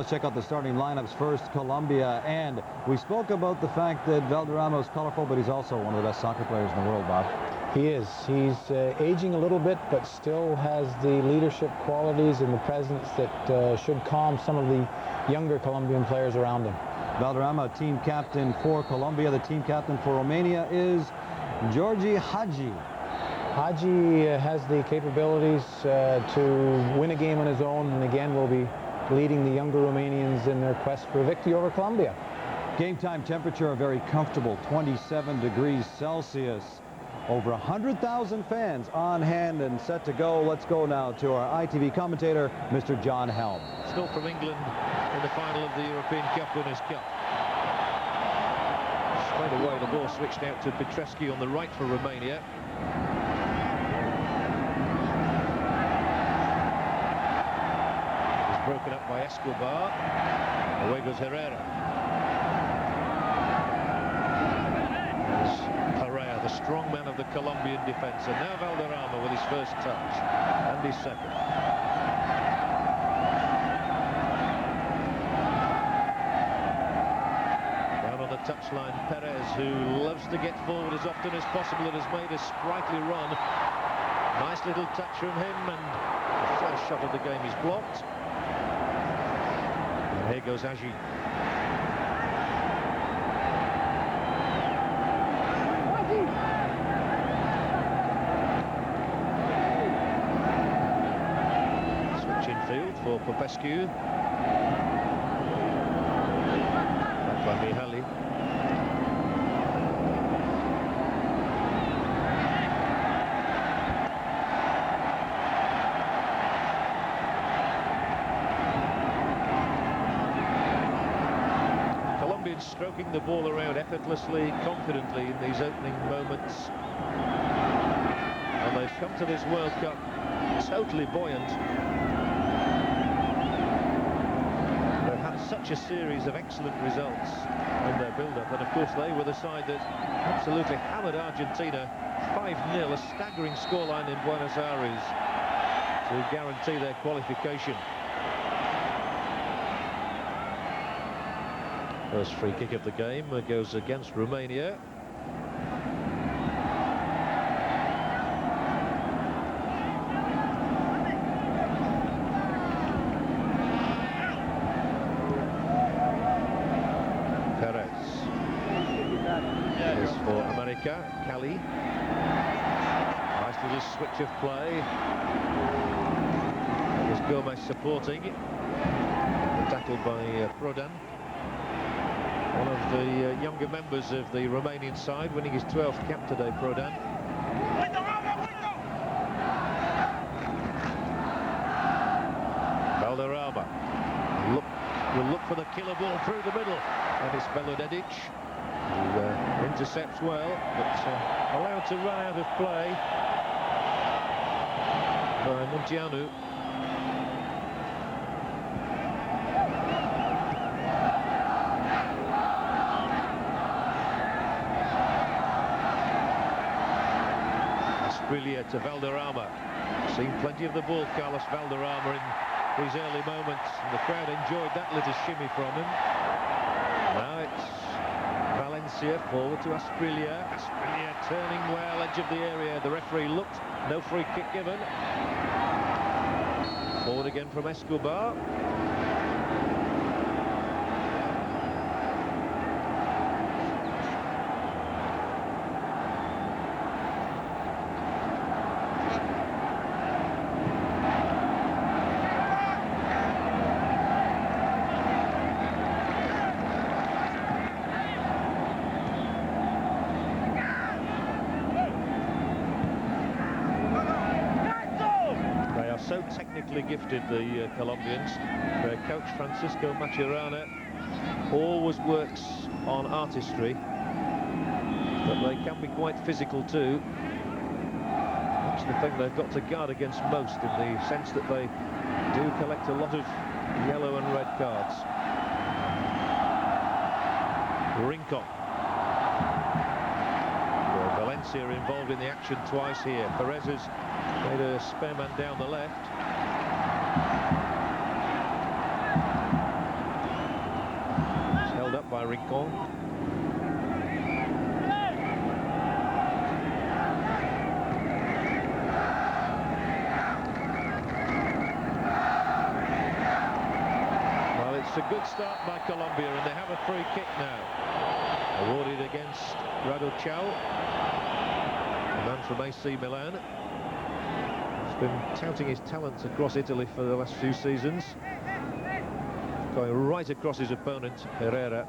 Let's check out the starting lineups first. Colombia, and we spoke about the fact that Valderrama is colorful, but he's also one of the best soccer players in the world, Bob. He is. He's aging a little bit, but still has the leadership qualities and the presence that should calm some of the younger Colombian players around him. Valderrama, team captain for Colombia. The team captain for Romania is Georgi Hagi. Hagi has the capabilities to win a game on his own, and again will be leading the younger Romanians in their quest for a victory over Colombia. Game time temperature, a very comfortable 27 degrees Celsius. Over 100,000 fans on hand and set to go. Let's go now to our ITV commentator, Mr. John Helm. Still from England in the final of the European Cup Winners' Cup. Straight away, the ball switched out to Petrescu on the right for Romania. It's broken up by Escobar. Away goes Herrera. The strong man of the Colombian defence, and now Valderrama with his first touch and his second. Down on the touchline, Perez, who loves to get forward as often as possible and has made a sprightly run. Nice little touch from him, and the first shot of the game is blocked. And here goes Hagi. For Popescu. Back by Mihaly. Colombians stroking the ball around effortlessly, confidently in these opening moments. And they've come to this World Cup totally buoyant. Such a series of excellent results in their build-up, and of course they were the side that absolutely hammered Argentina 5-0, a staggering scoreline in Buenos Aires to guarantee their qualification. First free kick of the game goes against Romania. Cali. Nice little switch of play. There's Gomez supporting. Tackled by Prodan. One of the younger members of the Romanian side, winning his 12th cap today, Prodan. Valderrama will look for the killer ball through the middle, and it's Belodedic, who intercepts well, but allowed to run out of play by Munteanu. Asprilla to Valderrama. Seen plenty of the ball, Carlos Valderrama, in these early moments, and the crowd enjoyed that little shimmy from him. Now it's Valencia forward to Asprilla. Asprilla turning well, edge of the area. The referee looked, no free kick given. Forward again from Escobar. So technically gifted, the Colombians. Their coach Francisco Macherana always works on artistry, but they can be quite physical too. That's the thing they've got to guard against most, in the sense that they do collect a lot of yellow and red cards. Rincon. Valencia involved in the action twice here. Perez has made a spare man down the left. by Rincon. Well, it's a good start by Colombia, and they have a free kick now. Awarded against Rado Chao, the man from AC Milan. He's been touting his talents across Italy for the last few seasons. Going right across his opponent, Herrera.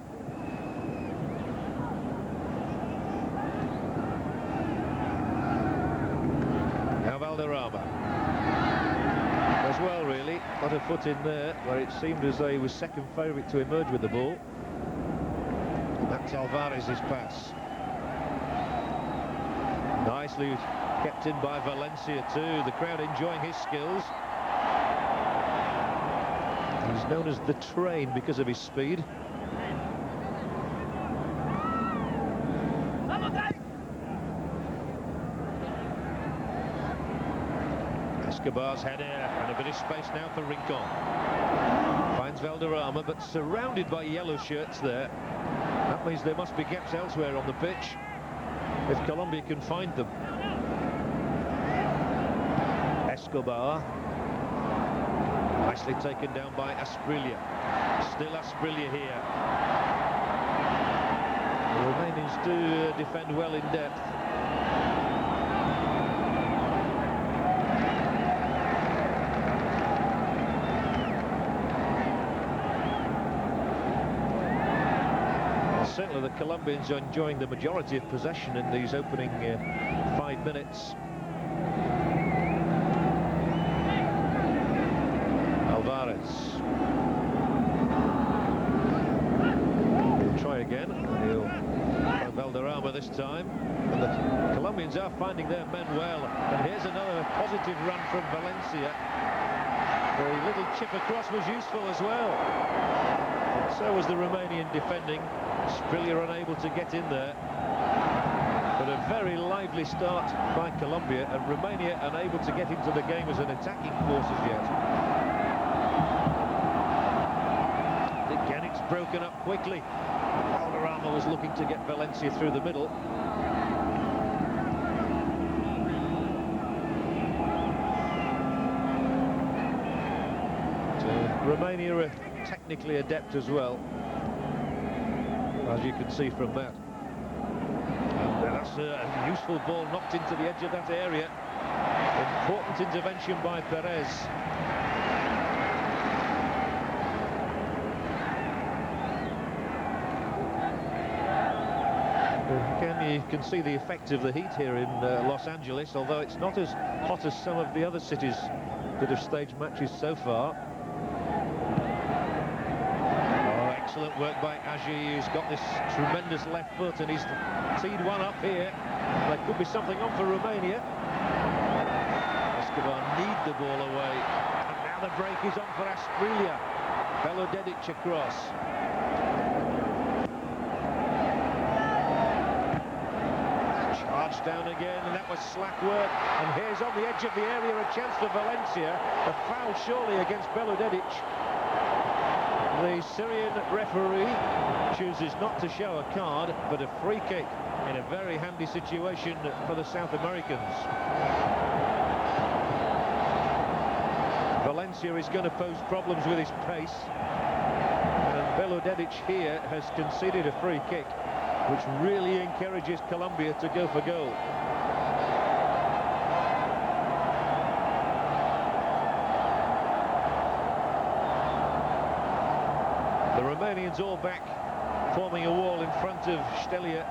Now Valderrama. As well, really. Got a foot in there, where it seemed as though he was second favourite to emerge with the ball. That's Alvarez's pass. Nicely kept in by Valencia too. The crowd enjoying his skills. He's known as the Train because of his speed. Escobar's header, and a bit of space now for Rincon. Finds Valderrama, but surrounded by yellow shirts there. That means there must be gaps elsewhere on the pitch if Colombia can find them. Escobar. Nicely taken down by Asprilla. Still Asprilla here. The Romanians do defend well in depth. Certainly the Colombians are enjoying the majority of possession in these opening 5 minutes. Alvarez. He'll try again. He'll find Valderrama this time. And the Colombians are finding their men well. And here's another positive run from Valencia. The little chip across was useful as well. And so was the Romanian defending. Asprilla unable to get in there. But a very lively start by Colombia, and Romania unable to get into the game as an attacking force as yet. Again, it's broken up quickly. Valderrama was looking to get Valencia through the middle. Romania are technically adept as well, as you can see from that. And that's a useful ball knocked into the edge of that area. Important intervention by Perez. Again, you can see the effect of the heat here in Los Angeles, although it's not as hot as some of the other cities that have staged matches so far. Excellent work by Agi, who's got this tremendous left foot, and he's teed one up here. There could be something on for Romania. Escobar need the ball away, and now the break is on for Asprilla. Belodedic across. Charged down again, and that was slack work. And here's on the edge of the area a chance for Valencia. A foul surely against Belodedic. The Syrian referee chooses not to show a card, but a free kick in a very handy situation for the South Americans. Valencia is going to pose problems with his pace, and Belodedic here has conceded a free kick, which really encourages Colombia to go for goal. The Romanians all back, forming a wall in front of Stelia.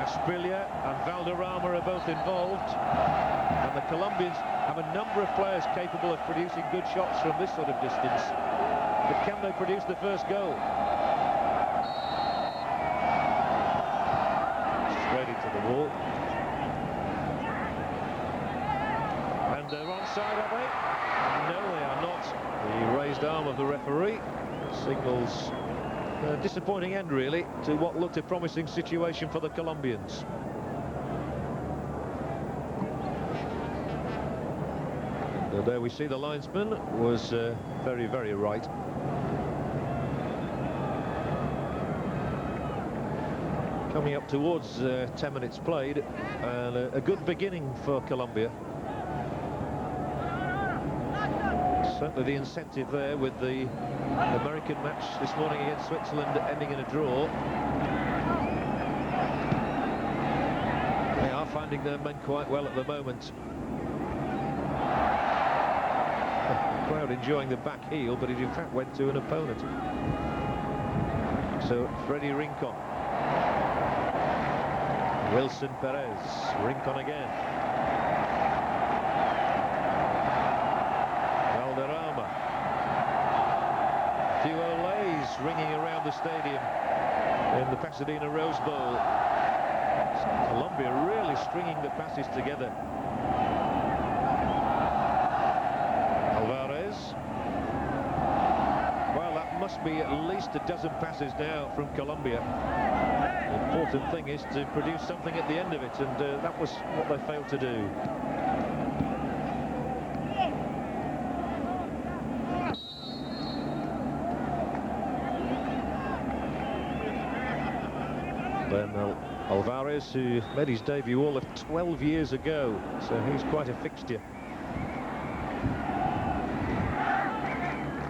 Asprilla and Valderrama are both involved, and the Colombians have a number of players capable of producing good shots from this sort of distance. But can they produce the first goal? Straight into the wall. And they're onside, are they? No, they are not. The raised arm of the referee signals a disappointing end, really, to what looked a promising situation for the Colombians. And there we see the linesman was very, very right. Coming up towards 10 minutes played, and a good beginning for Colombia. Certainly the incentive there with the American match this morning against Switzerland ending in a draw. They are finding their men quite well at the moment. The crowd enjoying the back heel, but it in fact went to an opponent. So Freddy Rincon. Wilson Perez. Rincon again. Valderrama. A few olays ringing around the stadium in the Pasadena Rose Bowl. Colombia really stringing the passes together. Alvarez. Well, that must be at least a dozen passes now from Colombia. The important thing is to produce something at the end of it, and that was what they failed to do. Then Alvarez, who made his debut all of 12 years ago, so he's quite a fixture.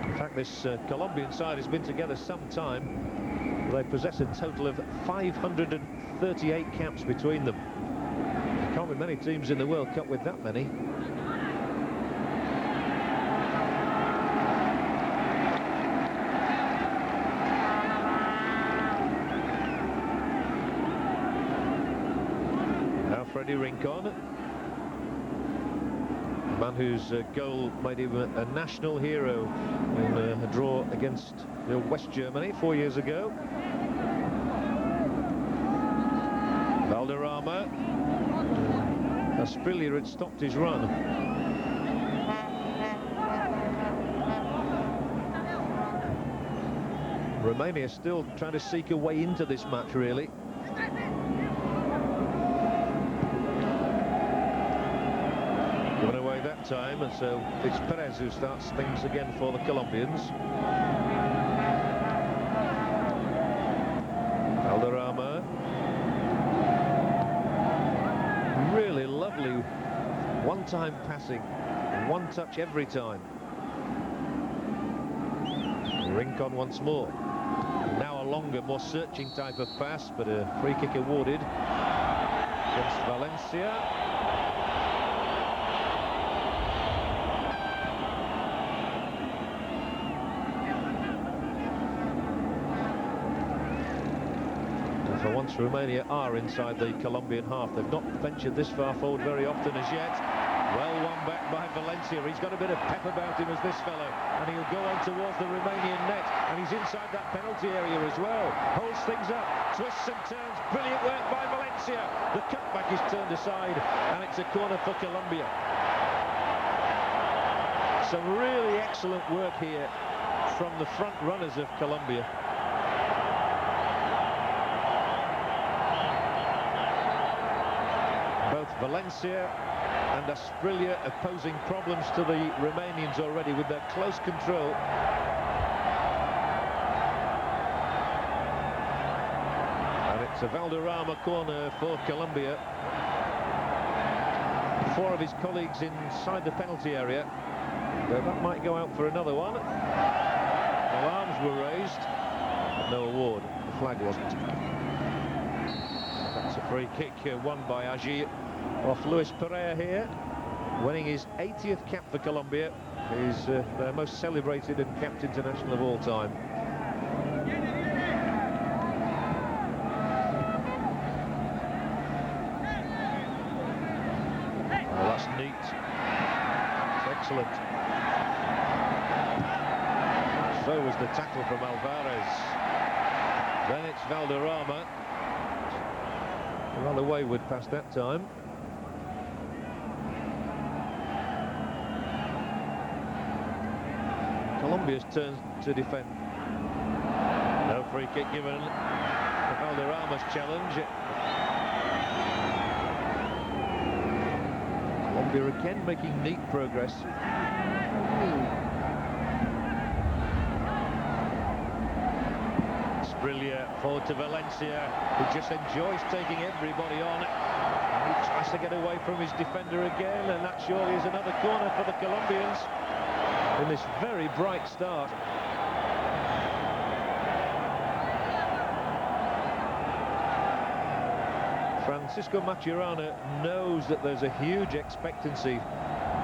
In fact, this Colombian side has been together some time. They possess a total of 538 caps between them. There can't be many teams in the World Cup with that many. Now Freddy Rincon, a man whose goal made him a national hero in a draw against West Germany 4 years ago. Valderrama. Asprilla had stopped his run. Romania still trying to seek a way into this match, really. Given away that time, and so it's Perez who starts things again for the Colombians. Valderrama. Really lovely one-time passing, one touch every time. Rincon once more. Now a longer, more searching type of pass, but a free kick awarded against Valencia. For once, Romania are inside the Colombian half. They've not ventured this far forward very often as yet. Well won back by Valencia. He's got a bit of pep about him as this fellow, and he'll go on towards the Romanian net, and he's inside that penalty area as well. Holds things up, twists and turns. Brilliant work by Valencia. The cutback is turned aside, and it's a corner for Colombia. Some really excellent work here from the front runners of Colombia. Both Valencia and Asprilla are posing problems to the Romanians already with their close control. And it's a Valderrama corner for Colombia. 4 of his colleagues inside the penalty area. So that might go out for another one. Alarms were raised, but no award. The flag wasn't. That's a free kick won by Agir off Luis Pereira here, winning his 80th cap for Colombia. He's their most celebrated and capped international of all time. Oh, that's neat. That's excellent. So was the tackle from Alvarez. Then it's Valderrama. Rather wayward past that time. Colombia's turn to defend. No free kick given. Valderrama's challenge. Colombia again making neat progress. Asprilla Forward to Valencia, who just enjoys taking everybody on. And he tries to get away from his defender again, and that surely is another corner for the Colombians in this very bright start. Francisco Maturana knows that there's a huge expectancy,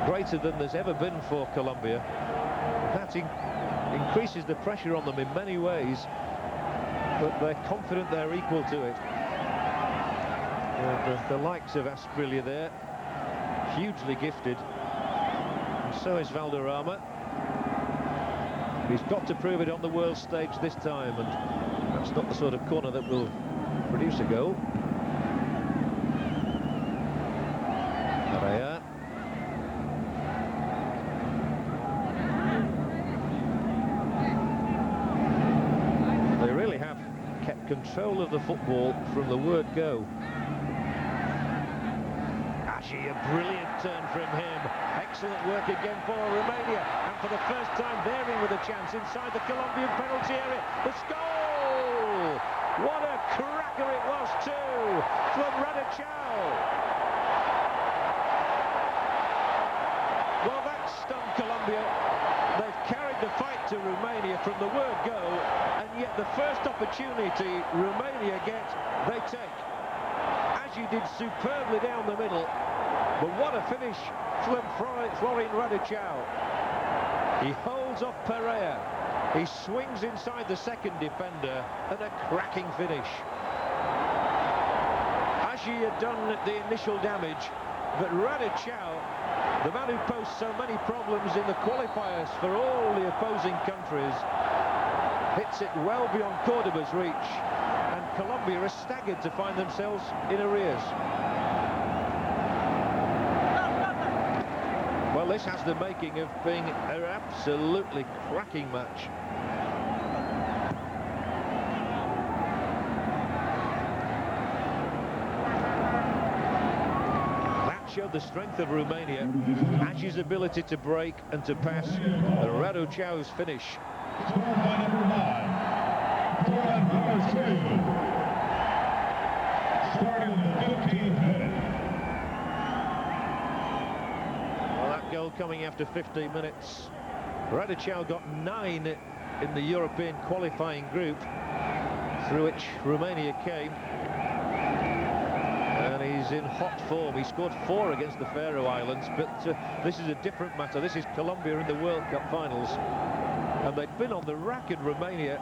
greater than there's ever been for Colombia. That increases the pressure on them in many ways, but they're confident they're equal to it. The likes of Asprilla there, hugely gifted, and so is Valderrama. He's got to prove it on the world stage this time, and that's not the sort of corner that will produce a goal. They really have kept control of the football from the word go. Actually, a brilliant turn from him. Excellent work again for Romania, and for the first time they're in with a chance inside the Colombian penalty area. The goal! What a cracker it was too from Radicau. Well, that stunned Colombia. They've carried the fight to Romania from the word go, and yet the first opportunity Romania get, they take. Aji did superbly down the middle, but what a finish from Florin Radicau. He holds off Pereira. He swings inside the second defender, and a cracking finish. Aji had done the initial damage, but Radicau, the man who posed so many problems in the qualifiers for all the opposing countries, hits it well beyond Cordoba's reach, and Colombia are staggered to find themselves in arrears. Well, this has the making of being an absolutely cracking match. Showed the strength of Romania, Aji's ability to break and to pass, and Radicau's finish. Well, that goal coming after 15 minutes. Radicau got 9 in the European qualifying group, through which Romania came. And he's in hot form. He scored 4 against the Faroe Islands, but this is a different matter. This is Colombia in the World Cup finals, and they'd been on the rack in Romania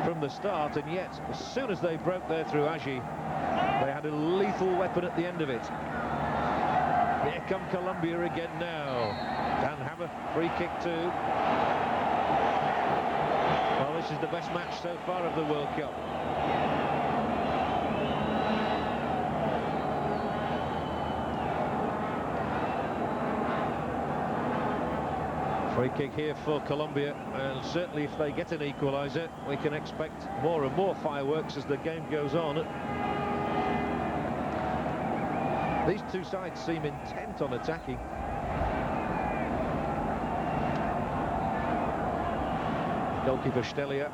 from the start, and yet as soon as they broke there through Aji, they had a lethal weapon at the end of it. Here come Colombia again now, and have a free kick too. Well, this is the best match so far of the World Cup. Free kick here for Colombia, and certainly if they get an equaliser, we can expect more and more fireworks as the game goes on. These two sides seem intent on attacking. Goalkeeper Stelia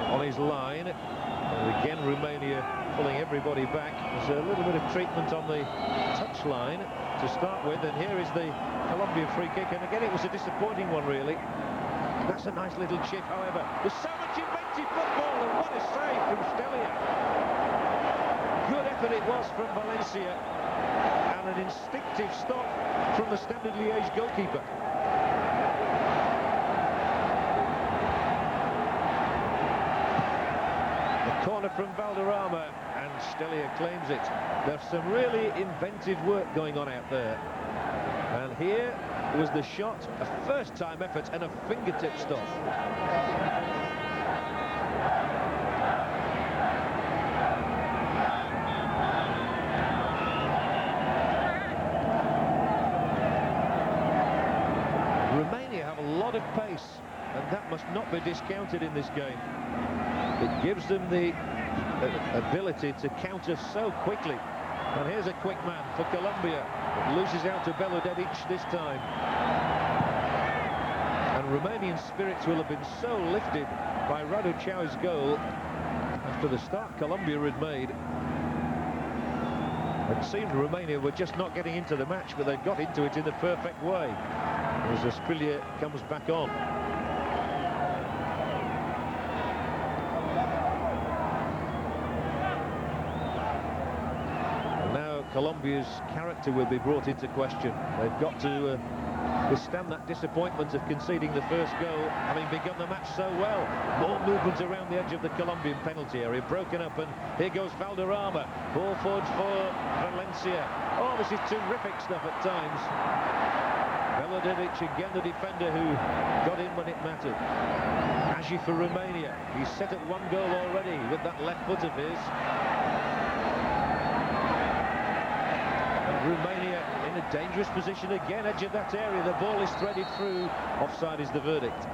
on his line, and again Romania pulling everybody back. There's a little bit of treatment on the touchline to start with, and here is the Colombia free kick, and again it was a disappointing one really. That's a nice little chip, however. There's so much inventive football, and what a save from Stelia. Good effort it was from Valencia, and an instinctive stop from the Standard Liège goalkeeper. The corner from Valderrama, and Stelia claims it. There's some really inventive work going on out there. And here was the shot, a first-time effort and a fingertip stop. Romania have a lot of pace, and that must not be discounted in this game. It gives them the ability to counter so quickly. And here's a quick man for Colombia. It loses out to Belodedic this time. And Romanian spirits will have been so lifted by Radicau's goal after after the start Colombia had made, it seemed Romania were just not getting into the match, but they got into it in the perfect way as Asprilla comes back on. And now Colombia's character will be brought into question. They've got to withstand that disappointment of conceding the first goal, having begun the match so well. More movement around the edge of the Colombian penalty area, broken up, and here goes Valderrama. Ball forward for Valencia. Oh, this is terrific stuff at times. Velodedic again, the defender who got in when it mattered. Agi for Romania. He's set at 1 goal already with that left foot of his. And Romania in a dangerous position again, edge of that area. The ball is threaded through. Offside is the verdict.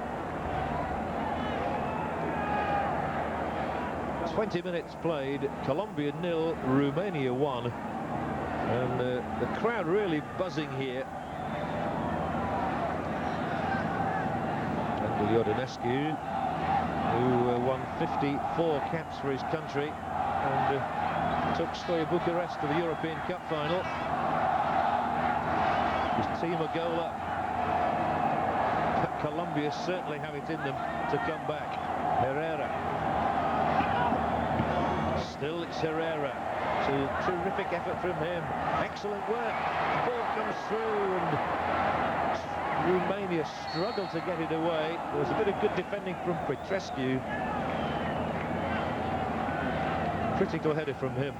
20 minutes played. Colombia 0, Romania 1. And the crowd really buzzing here. And Iordanescu, who won 54 caps for his country and took Steaua Bucharest to the European Cup final. His team a goal up. Colombia certainly have it in them to come back. Herrera. Still it's Herrera. It's a terrific effort from him. Excellent work. The ball comes through and Romania struggled to get it away. There was a bit of good defending from Petrescu. Critical header from him.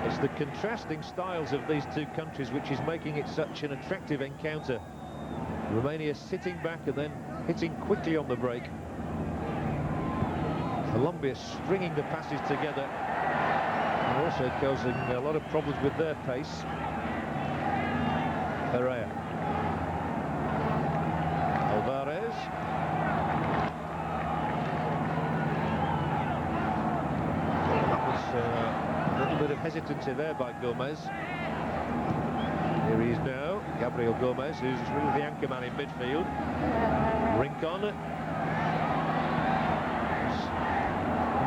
It's the contrasting styles of these two countries which is making it such an attractive encounter. Romania sitting back and then hitting quickly on the break. Colombia stringing the passes together and also causing a lot of problems with their pace. Herrera. Alvarez. That was a little bit of hesitancy there by Gomez. Here he is now, Gabriel Gomez, who's really the anchor man in midfield. Rincon.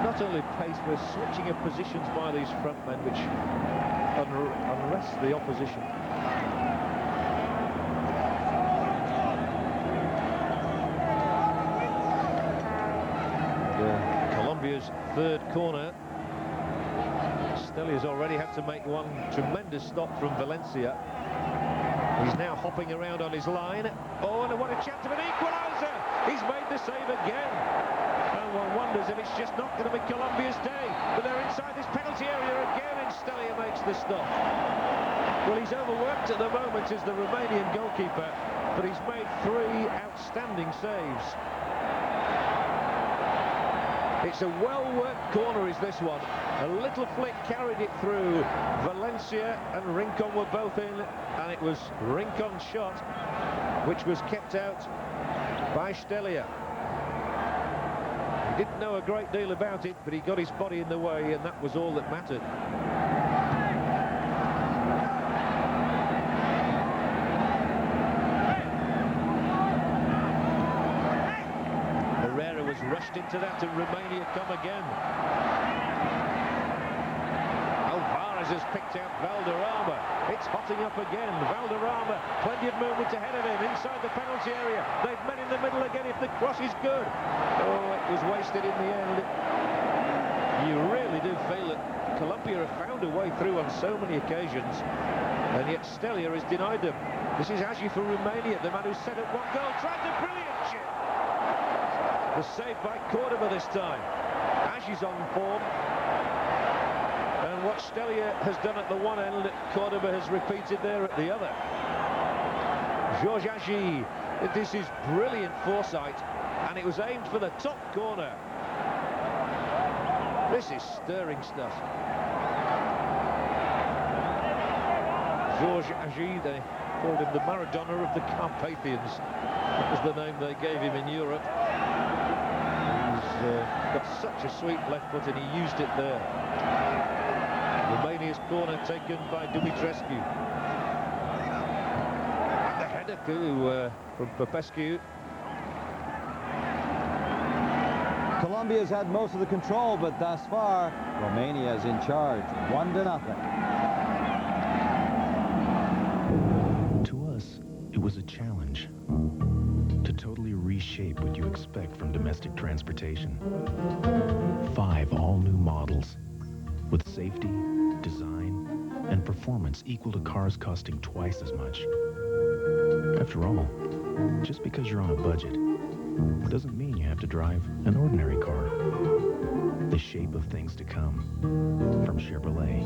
Not only pace, but switching of positions by these front men, which unrests the opposition. Colombia's third corner. Stelia's already had to make one tremendous stop from Valencia. He's now hopping around on his line. Oh, and what a chance of an equaliser! He's made the save again. And one wonders if it's just not going to be Colombia's day. But they're inside this penalty area again, and Stelia makes the stop. Well, he's overworked at the moment as the Romanian goalkeeper, but he's made 3 outstanding saves. It's a well-worked corner, is this one. A little flick carried it through. Valencia and Rincon were both in, and it was Rincon's shot which was kept out by Stelia. He didn't know a great deal about it, but he got his body in the way, and that was all that mattered. Herrera was rushed into that, and Romania come again. Alvarez has picked out Valderrama. It's hotting up again. Valderrama, plenty of movement ahead of him inside the penalty area. They've met in the middle again if the cross is good. Oh, it was wasted in the end. You really do feel that Colombia have found a way through on so many occasions, and yet Stelia has denied them. This is Agi for Romania, the man who's set up 1 goal. Tried a brilliant chip. The save by Cordoba this time. Agi's on form. And what Stelia has done at the one end, Cordoba has repeated there at the other. Georges Agi, this is brilliant foresight, and it was aimed for the top corner. This is stirring stuff. Georges Agi, they called him the Maradona of the Carpathians. That was the name they gave him in Europe. He's got such a sweet left foot, and he used it there. Romania's corner taken by Dumitrescu. And the header from Popescu. Colombia's had most of the control, but thus far, Romania's in charge, 1-0. To us, it was a challenge to totally reshape what you expect from domestic transportation. 5 all-new models with safety, design, and performance equal to cars costing twice as much. After all, just because you're on a budget doesn't mean you have to drive an ordinary car. The shape of things to come from Chevrolet.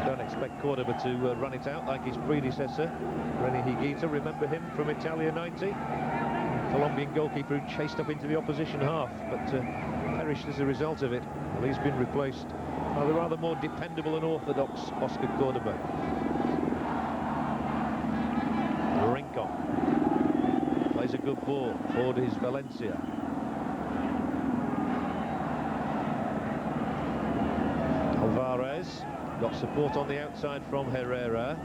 Don't expect Cordoba to run it out like his predecessor, René Higuita. Remember him from Italia 90? Colombian goalkeeper who chased up into the opposition half, but perished as a result of it. Well, he's been replaced by the rather more dependable and orthodox Oscar Cordoba. Rincon plays a good ball. Forward is Valencia. Alvarez got support on the outside from Herrera.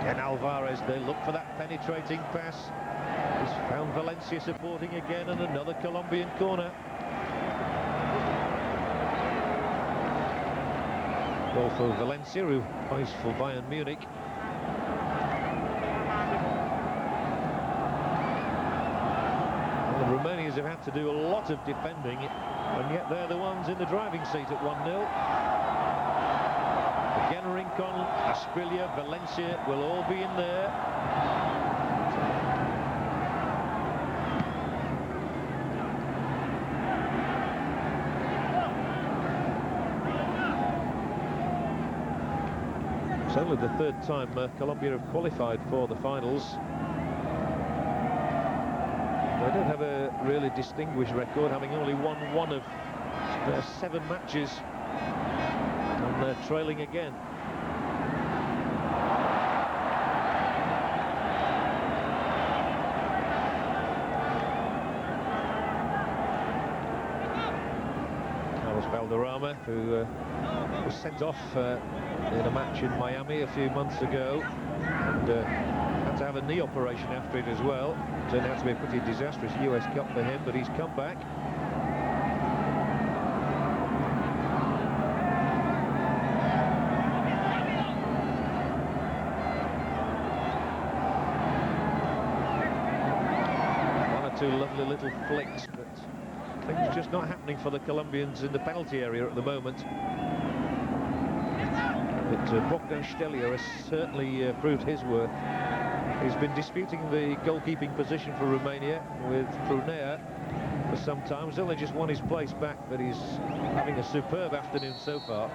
And Alvarez, they look for that penetrating pass. He's found Valencia supporting again, and another Colombian corner. Goal for Valencia, who plays for Bayern Munich. Well, the Romanians have had to do a lot of defending, and yet they're the ones in the driving seat at 1-0. Again, Rincon, Asprilla, Valencia will all be in there. It's only the third time Colombia have qualified for the finals. They don't have a really distinguished record, having only won 1 of their 7 matches. And they're trailing again. Carlos Valderrama, who was sent off in a match in Miami a few months ago, and had to have a knee operation after it as well. Turned out to be a pretty disastrous US Cup for him, but he's come back. Two lovely little flicks, but things just not happening for the Colombians in the penalty area at the moment. But Bogdan Stelia has certainly proved his worth. He's been disputing the goalkeeping position for Romania with Prunea for some time. He's only just won his place back, but he's having a superb afternoon so far.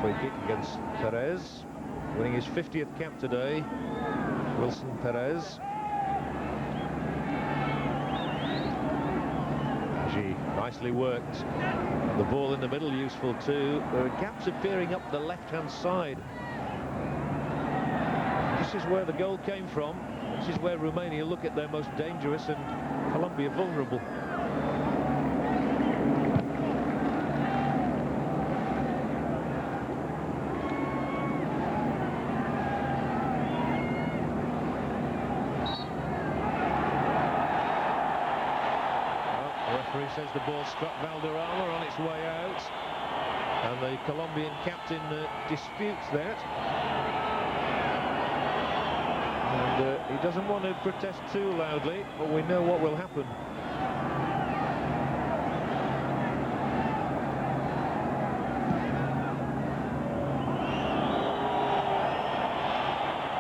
Free kick against Perez, winning his 50th cap today, Wilson Perez. Gee, nicely worked. The ball in the middle useful too. There are gaps appearing up the left-hand side. This is where the goal came from. This is where Romania look at their most dangerous and Colombia vulnerable. Says the ball struck Valderrama on its way out, and the Colombian captain disputes that, and he doesn't want to protest too loudly, but we know what will happen.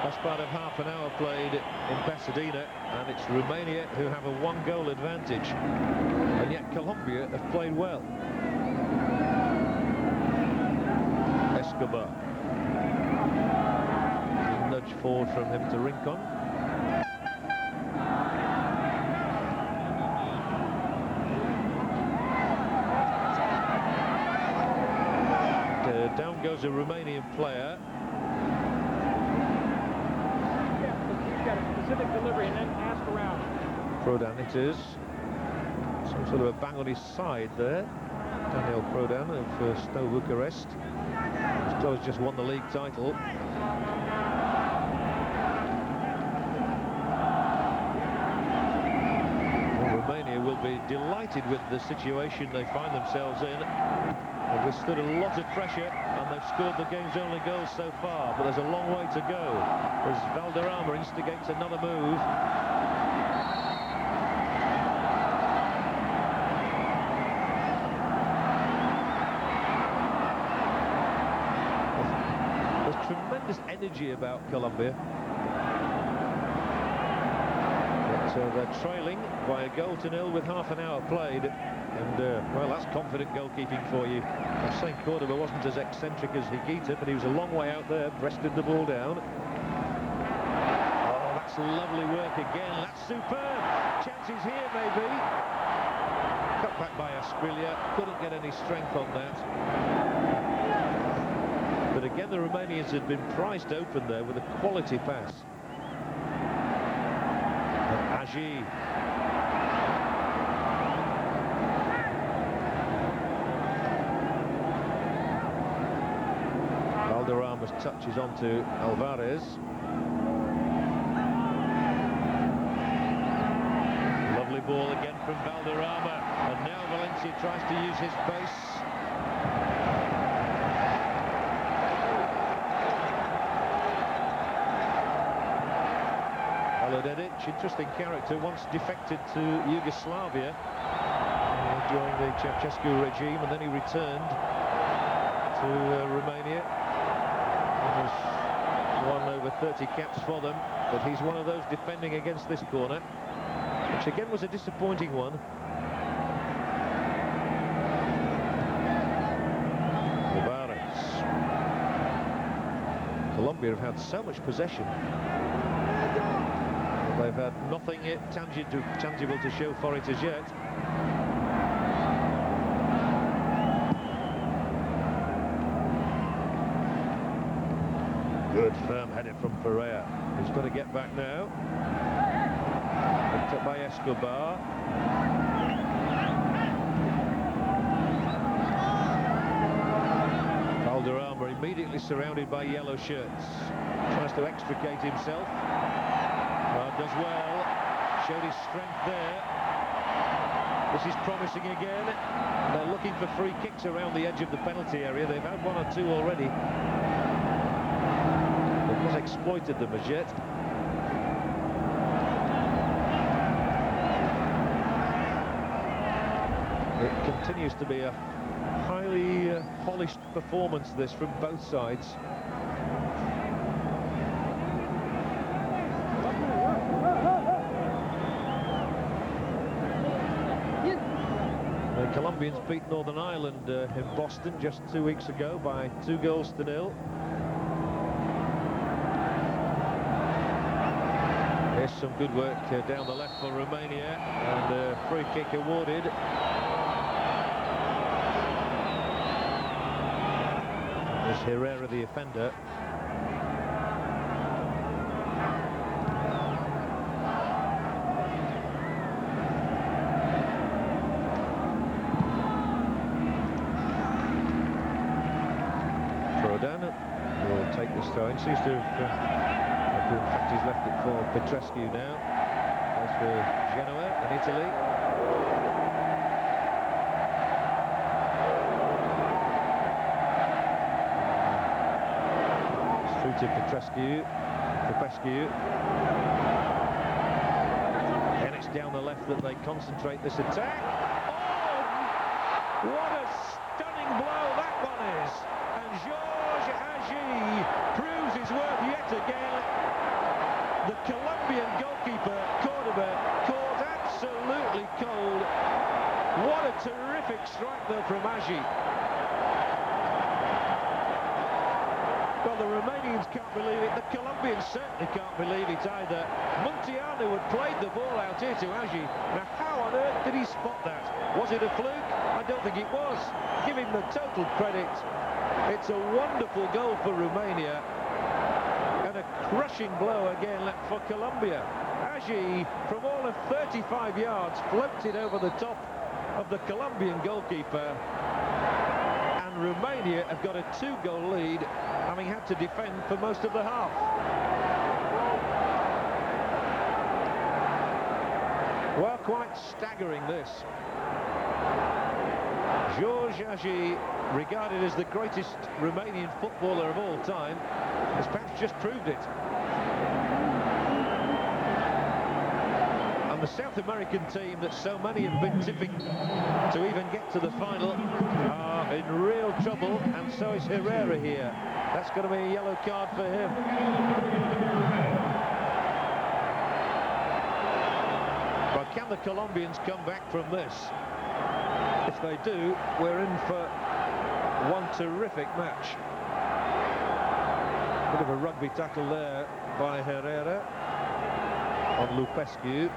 Best part of half an hour played in Pasadena, and it's Romania who have a 1-goal advantage. And yet Colombia have played well. Escobar. Nudge forward from him to Rincon. in goes a Romanian player. He's got a specific delivery and then ask around. Prodan it is. Some sort of a bang on his side there. Daniel Prodan of Steaua Bucharest. Steaua has just won the league title. Well, Romania will be delighted with the situation they find themselves in. They've withstood a lot of pressure and they've scored the game's only goals so far, but there's a long way to go as Valderrama instigates another move. There's tremendous energy about Colombia. But they're trailing by 1-0 with half an hour played. And, well, that's confident goalkeeping for you. I was saying Cordoba wasn't as eccentric as Higuita, but he was a long way out there, breasted the ball down. Oh, that's lovely work again. That's superb. Chances here, maybe. Cut back by Asprilla. Couldn't get any strength on that. But again, the Romanians had been prized open there with a quality pass. And Agi. Valderrama's touch is onto Alvarez. Lovely ball again from Valderrama, and now Valencia tries to use his pace. Valodedic, interesting character, once defected to Yugoslavia during the Ceausescu regime, and then he returned to Romania. He's won over 30 caps for them, but he's one of those defending against this corner, which again was a disappointing one. Alvarez. Colombia have had so much possession. They've had nothing tangible to show for it as yet. Good firm header from Pereira. He's got to get back now. Picked up by Escobar. Valderrama immediately surrounded by yellow shirts. Tries to extricate himself. Does well. Showed his strength there. This is promising again. They're looking for free kicks around the edge of the penalty area. They've had one or two already. They've not exploited them as yet. It continues to be a highly polished performance, this, from both sides. The Colombians beat Northern Ireland in Boston just 2 weeks ago by 2-0. There's some good work down the left for Romania, and a free kick awarded. There's Herrera, the offender. Prodan will take this throw in. Seems to have, in fact, he's left it for Petrescu now. Goes for Genoa in Italy. Through to Popescu. And it's down the left that they concentrate this attack. Oh! What a stunning blow that one is! And Georges Agi proves his worth yet again. The Colombian goalkeeper, Cordoba, caught absolutely cold. What a terrific strike though from Agi. Well, the Romanians can't believe it. The Colombians certainly can't believe it either. Munteanu had played the ball out here to Agi. Now, how on earth did he spot that? Was it a fluke? I don't think it was. Give him the total credit. It's a wonderful goal for Romania and a crushing blow again for Colombia. Agi, from all of 35 yards, floated over the top of the Colombian goalkeeper, and Romania have got a 2-goal lead, having had to defend for most of the half. Well, quite staggering, this. Georges Agi, regarded as the greatest Romanian footballer of all time, has perhaps just proved it. And the South American team that so many have been tipping to even get to the final are in real trouble, and so is Herrera here. That's going to be a yellow card for him. But can the Colombians come back from this? If they do, we're in for one terrific match. Bit of a rugby tackle there by Herrera on Lupescu.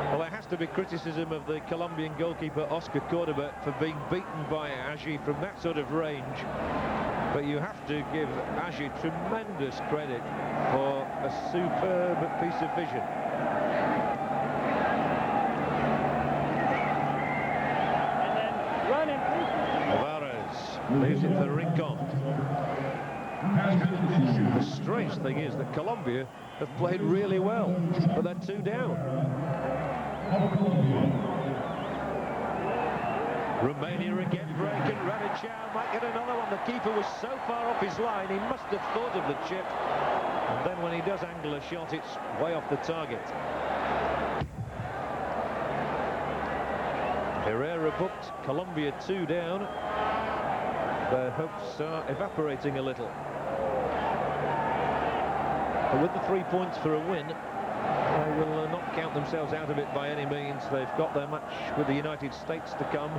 Well, there has to be criticism of the Colombian goalkeeper Oscar Cordoba for being beaten by Agi from that sort of range. But you have to give Agi tremendous credit for a superb piece of vision. And then run and Alvarez leaves it for Rincon. The strange thing is that Colombia have played really well, but they're 2 down. Romania again break, and Radicau might get another one. The keeper was so far off his line, he must have thought of the chip. And then when he does angle a shot, it's way off the target. Herrera booked, Colombia 2 down. Their hopes are evaporating a little. But with the 3 points for a win, they will not count themselves out of it by any means. They've got their match with the United States to come,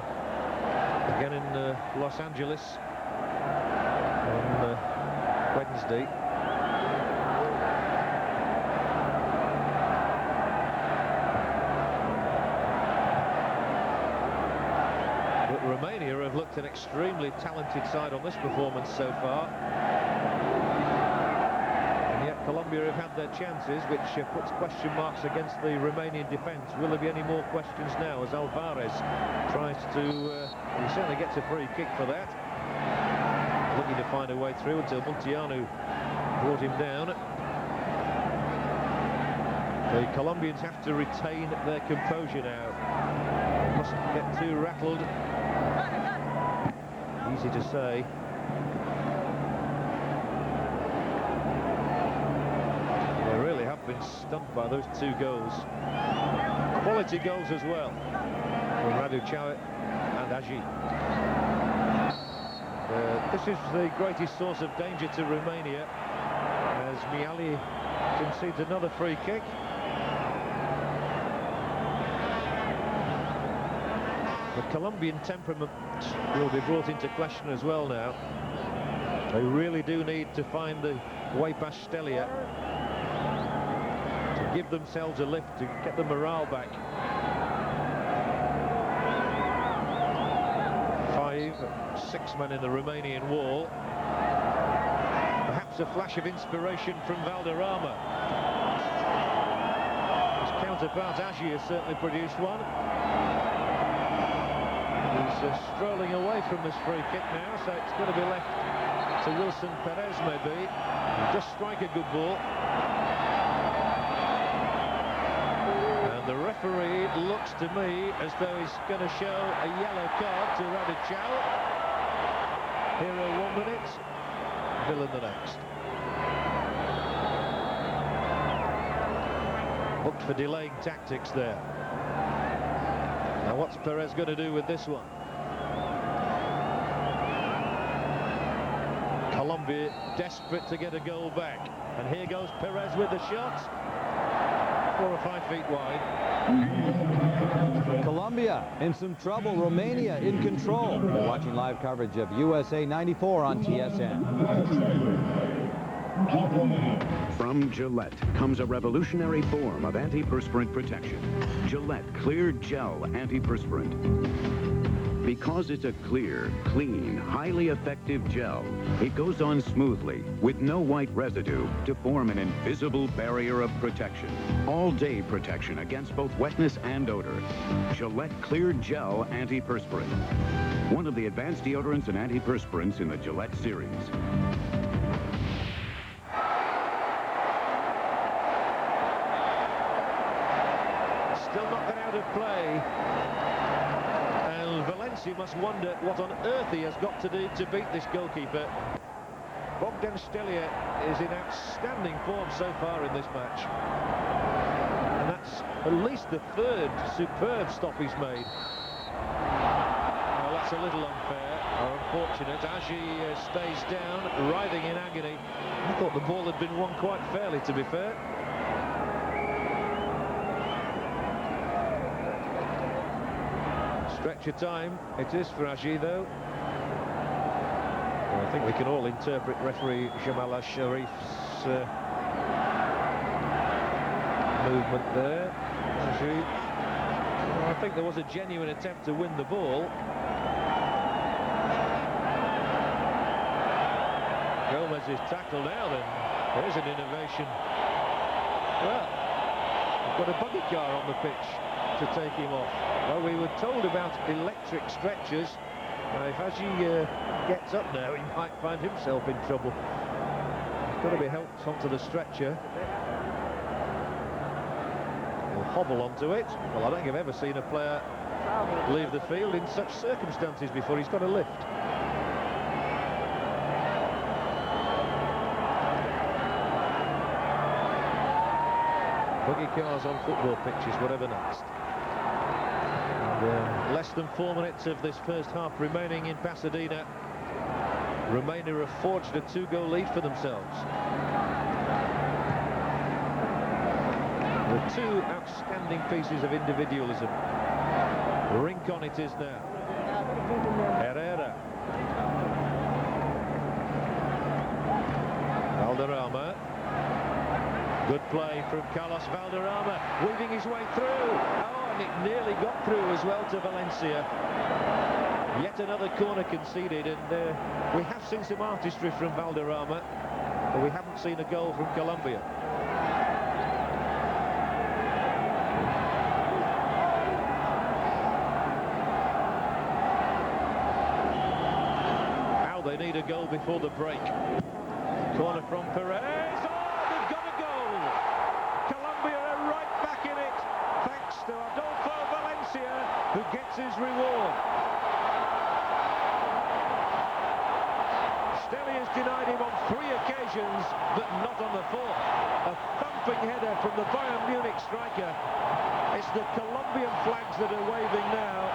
again in Los Angeles on Wednesday. But Romania have looked an extremely talented side on this performance so far. Colombia have had their chances, which puts question marks against the Romanian defence. Will there be any more questions now as Alvarez tries to... he certainly gets a free kick for that. Looking to find a way through until Munteanu brought him down. The Colombians have to retain their composure now. Mustn't get too rattled. Easy to say. Been stunned by those 2 goals. Quality goals as well from Radicau and Agi. This is the greatest source of danger to Romania as Miali concedes another free kick. The Colombian temperament will be brought into question as well now. They really do need to find the way past Stelia, give themselves a lift, to get the morale back. 5-6 men in the Romanian wall. Perhaps a flash of inspiration from Valderrama. His counterpart Agi has certainly produced one. He's strolling away from this free kick now, so it's going to be left to Wilson Perez maybe. He'll just strike a good ball. The referee looks to me as though he's going to show a yellow card to Radicau. Hero 1 minute, Villain the next. Booked for delaying tactics there. Now what's Perez going to do with this one? Colombia desperate to get a goal back. And here goes Perez with the shot. 4 or 5 feet wide. Colombia in some trouble. Romania in control. You're watching live coverage of USA 94 on TSN. From Gillette comes a revolutionary form of antiperspirant protection. Gillette Clear Gel Antiperspirant. Because it's a clear, clean, highly effective gel, it goes on smoothly with no white residue to form an invisible barrier of protection. All-day protection against both wetness and odor. Gillette Clear Gel Antiperspirant. One of the advanced deodorants and antiperspirants in the Gillette series. Still not got out of play. And Valencia must wonder what on earth he has got to do to beat this goalkeeper. Bogdan Stelia is in outstanding form so far in this match. And that's at least the third superb stop he's made. Well, that's a little unfair or unfortunate. Agi stays down, writhing in agony. I thought the ball had been won quite fairly, to be fair. Stretcher time it is for Agi, though. Well, I think we can all interpret referee Jamal Sharif's movement there. Agi, well, I think there was a genuine attempt to win the ball. Gomez is tackled out, and there's an innovation. Well, we've got a buggy car on the pitch to take him off. Well, we were told about electric stretchers. If Agi gets up now, he might find himself in trouble. He's got to be helped onto the stretcher. He'll hobble onto it. Well, I don't think I've ever seen a player leave the field in such circumstances before. He's got a lift. Buggy cars on football pitches, whatever next. And, less than 4 minutes of this first half remaining in Pasadena. Romania have forged a 2-goal lead for themselves. The two outstanding pieces of individualism. Rincon it is now. Herrera. Valderrama. Good play from Carlos Valderrama, weaving his way through. Oh, and it nearly got through as well to Valencia. Yet another corner conceded, and we have seen some artistry from Valderrama, but we haven't seen a goal from Colombia. How they need a goal before the break. Corner from Perez. Who gets his reward. Stelly has denied him on 3 occasions, but not on the 4th. A thumping header from the Bayern Munich striker. It's the Colombian flags that are waving now.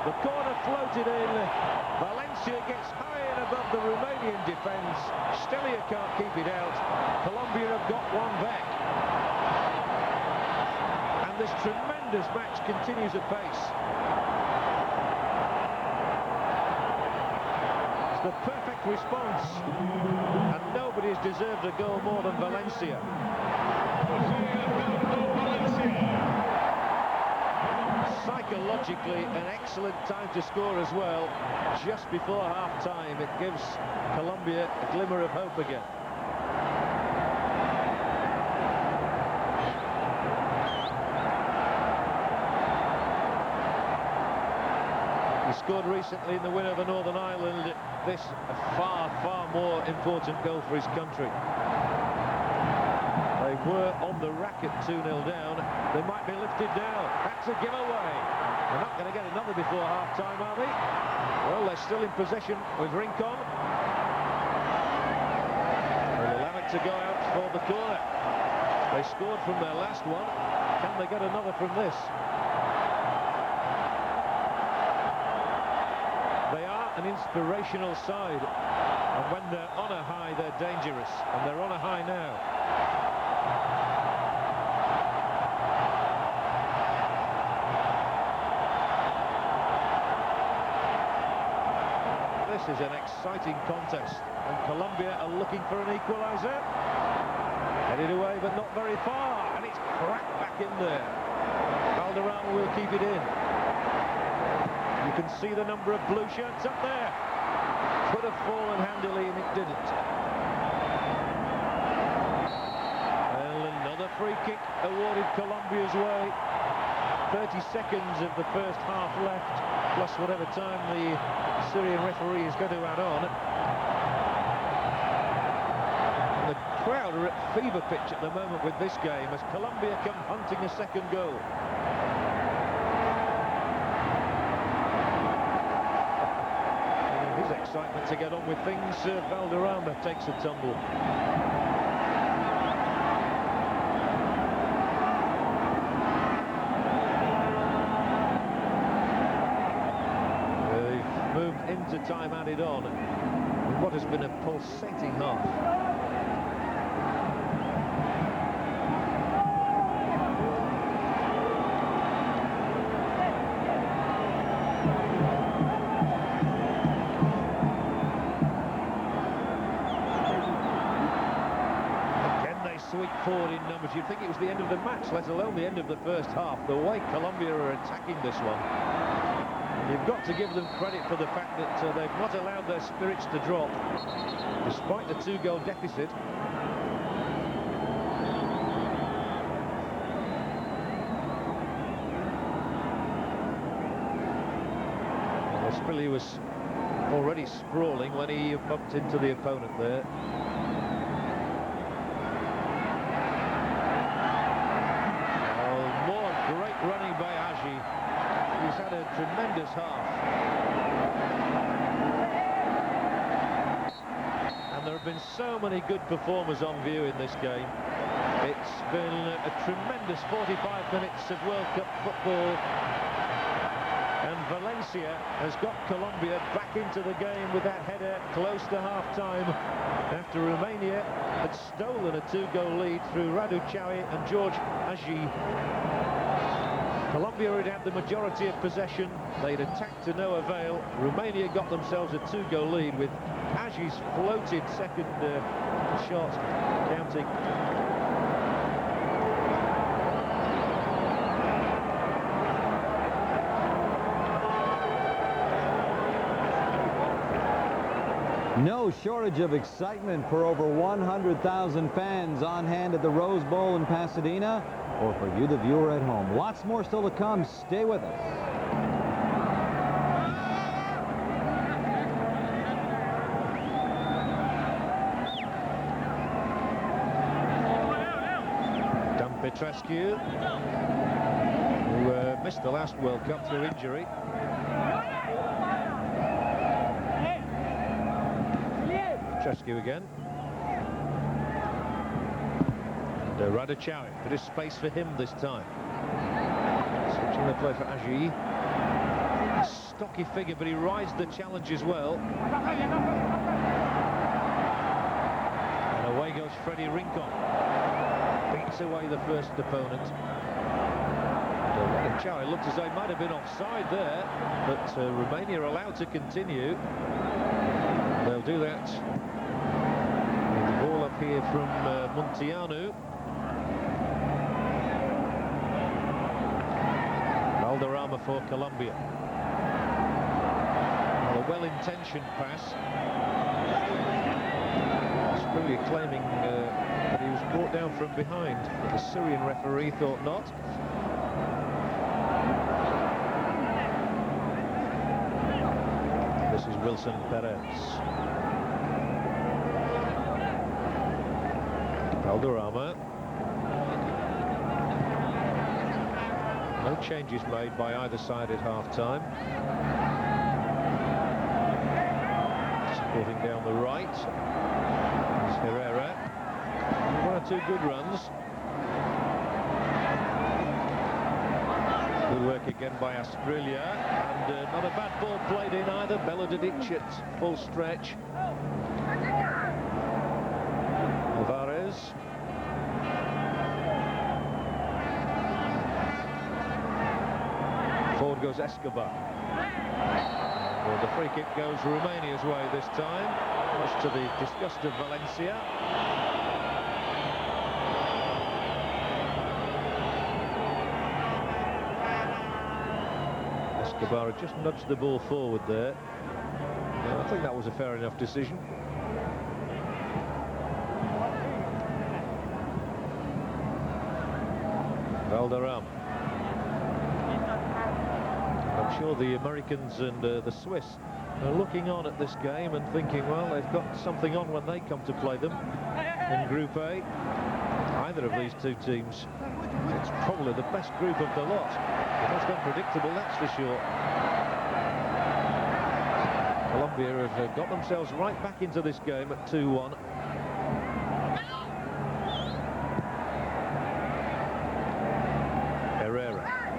The corner floated in. Valencia gets high and above the Romanian defence. Stelly can't keep it out. Colombia have got one back. And this tremendous match continues apace. It's the perfect response, and nobody's deserved a goal more than Valencia. Psychologically, an excellent time to score as well. Just before half-time, it gives Colombia a glimmer of hope again. Scored recently in the win over Northern Ireland. This a far, far more important goal for his country. They were on the rack at 2-0 down. They might be lifted now. That's a giveaway. They're not going to get another before half-time, are they? Well, they're still in possession with Rincon. They'll allow it to go out for the corner. They scored from their last one. Can they get another from this? An inspirational side, and when they're on a high, they're dangerous, and they're on a high now. this is an exciting contest, and Colombia are looking for an equaliser. Headed away, but not very far, and it's cracked back in there. Valderrama will keep it in. You can see the number of blue shirts up there. Could have fallen handily, and it didn't. Well, another free kick awarded Colombia's way. 30 seconds of the first half left, plus whatever time the Syrian referee is going to add on. And the crowd are at fever pitch at the moment with this game as Colombia come hunting a second goal. And his excitement to get on with things, Valderrama takes a tumble. Into time added on in what has been a pulsating half. Again they sweep forward in numbers. You'd think it was the end of the match, let alone the end of the first half. The way Colombia are attacking this one. You've got to give them credit for the fact that they've not allowed their spirits to drop, despite the 2-goal deficit. Well, Spilly was already sprawling when he bumped into the opponent there. Oh, more great running by Aji. He's had a tremendous half. And there have been so many good performers on view in this game. It's been a tremendous 45 minutes of World Cup football. And Valencia has got Colombia back into the game with that header close to half-time after Romania had stolen a 2-goal lead through Radu Chawi and George Aji. Colombia had had the majority of possession. They'd attacked to no avail. Romania got themselves a 2-goal lead with Aji's floated second shot counting. No shortage of excitement for over 100,000 fans on hand at the Rose Bowl in Pasadena, or for you, the viewer at home. Lots more still to come. Stay with us. Dan Petrescu, who missed the last World Cup through injury. Petrescu again. And Radu Chawi, bit of space for him this time. Switching the play for Aji. Stocky figure, but he rides the challenge as well. And away goes Freddie Rincon. Beats away the first opponent. And Chawi looked as though he might have been offside there, but Romania are allowed to continue. They'll do that. The ball up here from Munteanu. Valderrama for Colombia. Well, a well-intentioned pass. Spilly claiming that he was brought down from behind, but the Syrian referee thought not. This is Wilson Perez. Valderrama. No changes made by either side at half-time. Supporting down the right. It's Herrera. 1 or 2 good runs. Good work again by Australia, and not a bad ball played in either. Belodedic at full stretch. Alvarez. Forward goes Escobar. Well, the free kick goes Romania's way this time, much to the disgust of Valencia. Escobar just nudged the ball forward there. I think that was a fair enough decision. Valderrama. I'm sure the Americans and the Swiss are looking on at this game and thinking, well, they've got something on when they come to play them in Group A. Either of these two teams, it's probably the best group of the lot. The most unpredictable, that's for sure. Colombia have got themselves right back into this game at 2-1.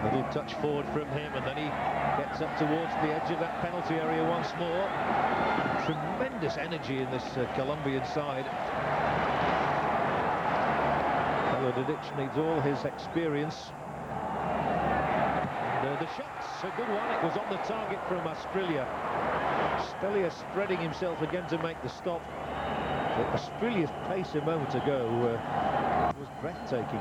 Little touch forward from him, and then he gets up towards the edge of that penalty area once more. Tremendous energy in this Colombian side. Belodedic needs all his experience. And the shot's a good one. It was on the target from Asprilla. Stelia spreading himself again to make the stop. But Asprilla's pace a moment ago was breathtaking.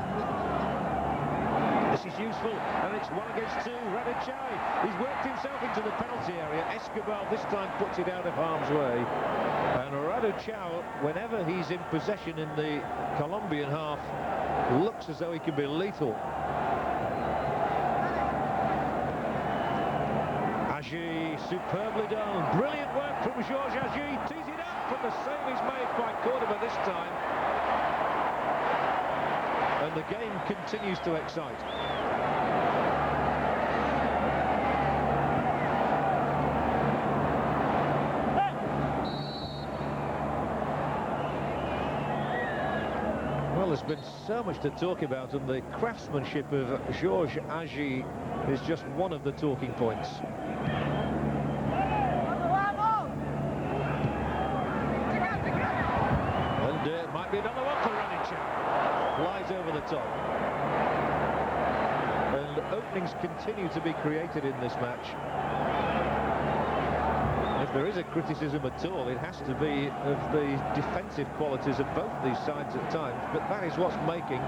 This is useful, and it's 1 against 2. Radicai, he's worked himself into the penalty area. Escobar this time puts it out of harm's way. And Radicai, whenever he's in possession in the Colombian half, looks as though he can be lethal. Agi, superbly done. Brilliant work from Georges Agi. Tees it up, but the save is made by Cordoba this time. And the game continues to excite. Well, there's been so much to talk about, and the craftsmanship of Georges Agi is just one of the talking points. And it might be another one for Radicai. Flies over the top. And openings continue to be created in this match. If there is a criticism at all, it has to be of the defensive qualities of both these sides at times, but that is what's making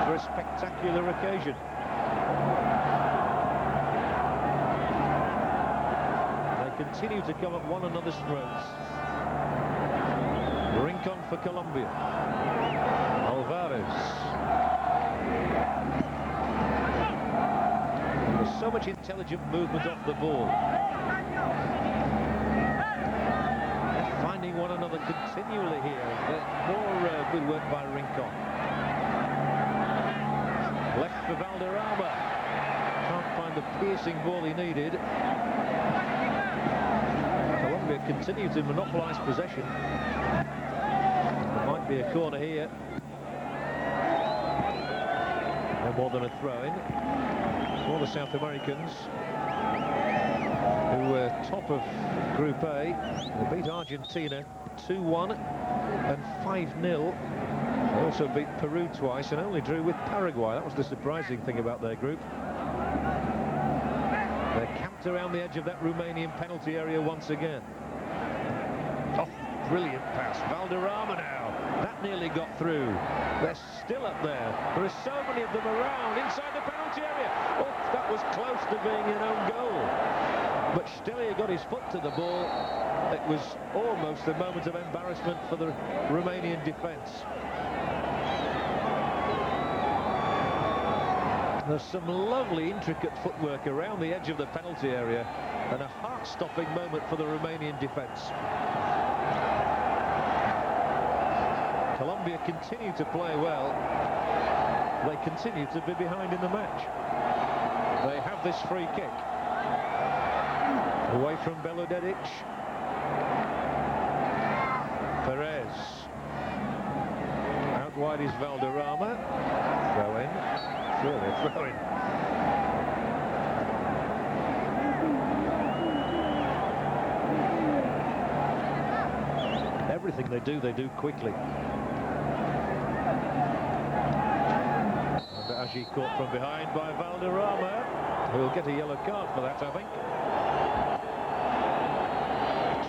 for a spectacular occasion. They continue to come at one another's throats. Rincon for Colombia. Alvarez. There's so much intelligent movement off the ball. They're finding one another continually here. More good work by Rincon. Left for Valderrama. Can't find the piercing ball he needed. Colombia continue to monopolise possession. There might be a corner here. No more than a throw-in for the South Americans, who were top of Group A. They beat Argentina 2-1 and 5-0. They also beat Peru twice and only drew with Paraguay. That was the surprising thing about their group. They're camped around the edge of that Romanian penalty area once again. Oh, brilliant pass. Valderrama now. That nearly got through. They're still up there. There are so many of them around inside the penalty area. Oh, that was close to being an own goal. But Stelia got his foot to the ball. It was almost a moment of embarrassment for the Romanian defence. There's some lovely intricate footwork around the edge of the penalty area and a heart-stopping moment for the Romanian defence. Colombia continue to play well. They continue to be behind in the match. They have this free kick. Away from Belodedic. Perez. Out wide is Valderrama. Throw in. Surely throw in. Everything they do quickly. And Agi caught from behind by Valderrama, who will get a yellow card for that, I think.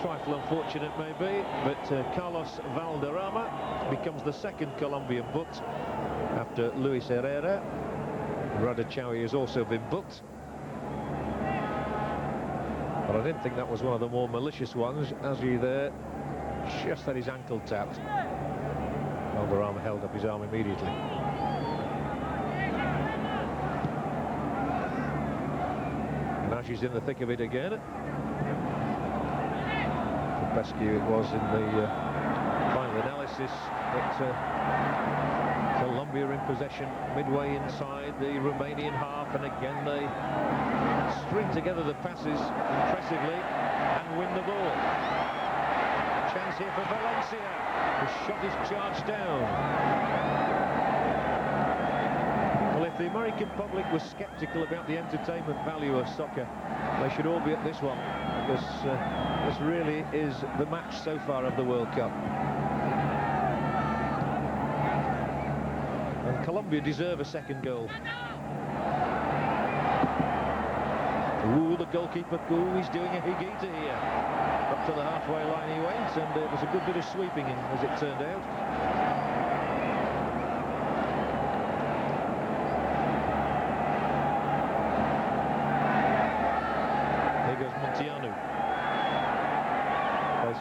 trifle unfortunate maybe, but Carlos Valderrama becomes the second Colombian booked after Luis Herrera. Radachawi has also been booked, but I didn't think that was one of the more malicious ones. As he there just had his ankle tapped. Valderrama held up his arm immediately. And now she's in the thick of it again. Rescue it was in the final analysis, but Colombia in possession midway inside the Romanian half, and again they string together the passes impressively and win the ball. Chance here for Valencia. The shot is charged down. Well, if the American public was sceptical about the entertainment value of soccer, they should all be at this one, because this really is the match so far of the World Cup. And Colombia deserve a second goal. Ooh, the goalkeeper, he's doing a higuita here. Up to the halfway line he went, and it was a good bit of sweeping in, as it turned out.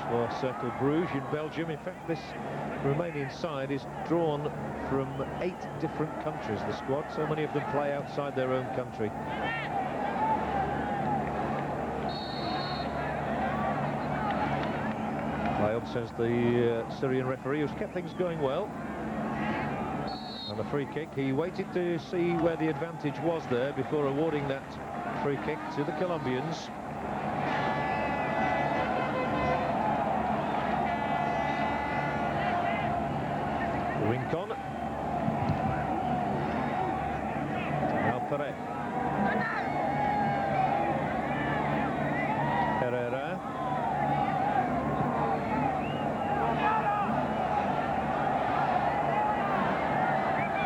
For Cercle Bruges in Belgium. In fact, this Romanian side is drawn from 8 different countries, the squad. So many of them play outside their own country. Bayod says the Syrian referee, who's kept things going well. And the free kick, he waited to see where the advantage was there before awarding that free kick to the Colombians. Rincon. Now Perez. Herrera.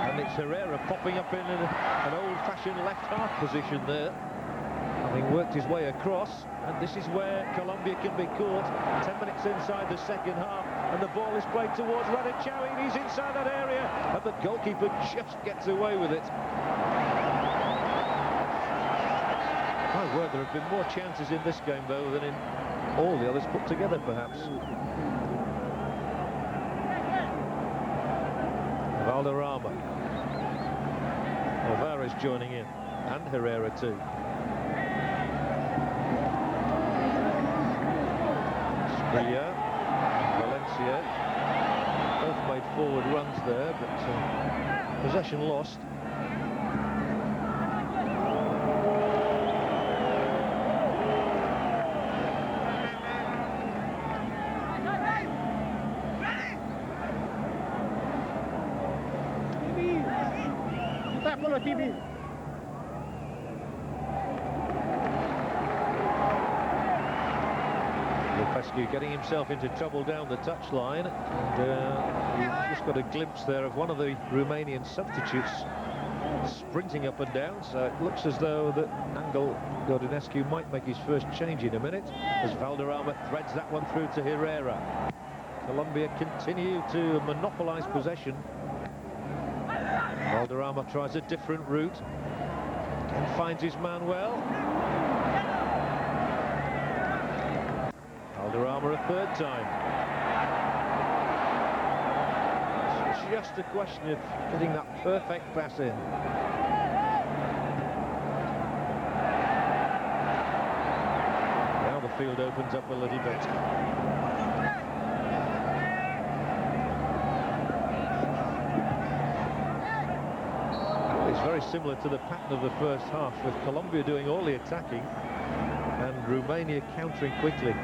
And it's Herrera popping up in an old-fashioned left-half position there, having worked his way across. And this is where Colombia can be caught. 10 minutes inside the second half, and the ball is played towards Radachawi, and he's inside that area, and the goalkeeper just gets away with it. My word, there have been more chances in this game, though, than in all the others put together, perhaps. Valderrama. Alvarez joining in, and Herrera too. Valencia both made forward runs there, but possession lost. Getting himself into trouble down the touchline, and you've just got a glimpse there of one of the Romanian substitutes sprinting up and down, so it looks as though that Angel Gordinescu might make his first change in a minute, as Valderrama threads that one through to Herrera. Colombia continue to monopolise possession. Valderrama tries a different route and finds his man well. Valderrama a third time. It's just a question of getting that perfect pass in. Now the field opens up a little bit. It's very similar to the pattern of the first half, with Colombia doing all the attacking and Romania countering quickly.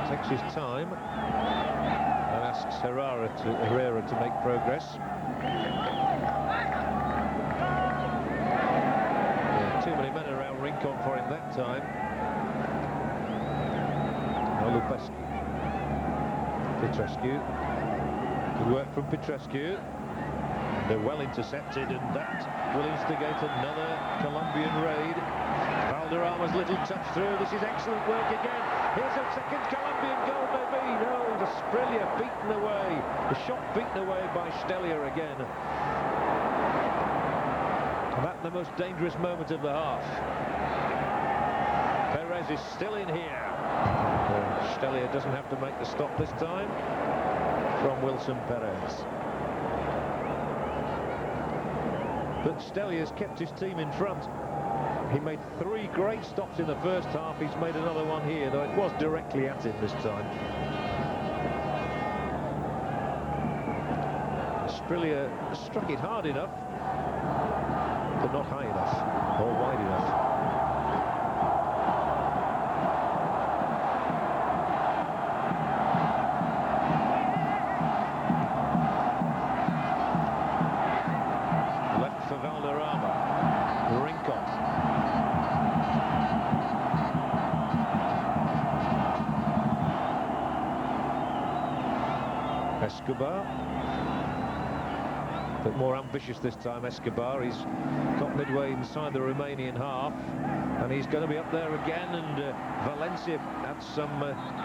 Takes his time and asks Herrera to make progress. Too many men around Rincon for him that time. Lupescu. Petrescu. Good work from Petrescu. They're well intercepted, and that will instigate another Colombian raid. Valderrama's little touch through. This is excellent work again. Here's a second Colombian goal, maybe. No, the Sprilia beaten away. The shot beaten away by Stelier again. And that's the most dangerous moment of the half. Perez is still in here. Stelier doesn't have to make the stop this time from Wilson Perez. But Stelier's kept his team in front. He made 3 great stops in the first half. He's made another one here, though it was directly at him this time. Sprilia struck it hard enough, but not high enough or wide enough. For Valderrama, Rincon. Escobar. But more ambitious this time, Escobar. He's got midway inside the Romanian half, and he's going to be up there again, and Valencia adds some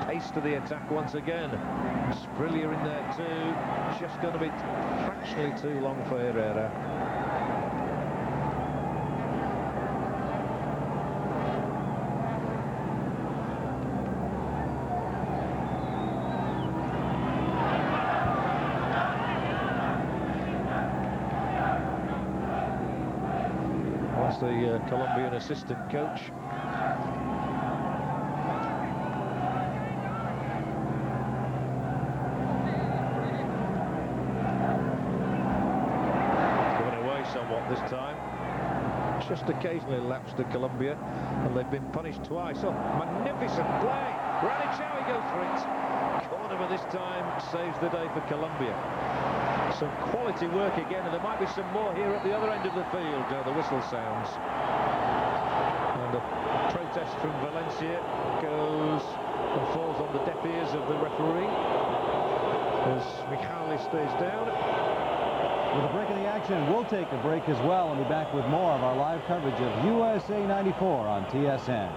pace to the attack once again. Sprilia in there too. Just going to be fractionally too long for Herrera. The Colombian assistant coach. Given away somewhat this time. Just occasionally lapsed to Colombia, and they've been punished twice. Oh, magnificent play! Ranichawi goes for it. Corner this time saves the day for Colombia. Some quality work again, and there might be some more here at the other end of the field. The whistle sounds. And a protest from Valencia goes and falls on the deaf ears of the referee as Michali stays down. With a break in the action, we'll take a break as well and be back with more of our live coverage of USA 94 on TSN.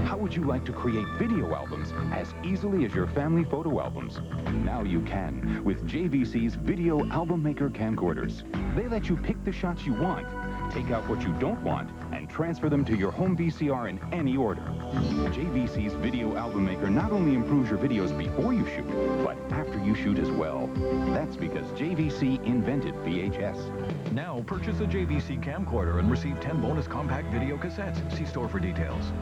How would you like to create video albums as easily as your family photo albums? Now you can with JVC's Video Album Maker camcorders. They let you pick the shots you want, take out what you don't want, and transfer them to your home VCR in any order. JVC's Video Album Maker not only improves your videos before you shoot, but after you shoot as well. That's because JVC invented VHS. Now purchase a JVC camcorder and receive 10 bonus compact video cassettes. See store for details.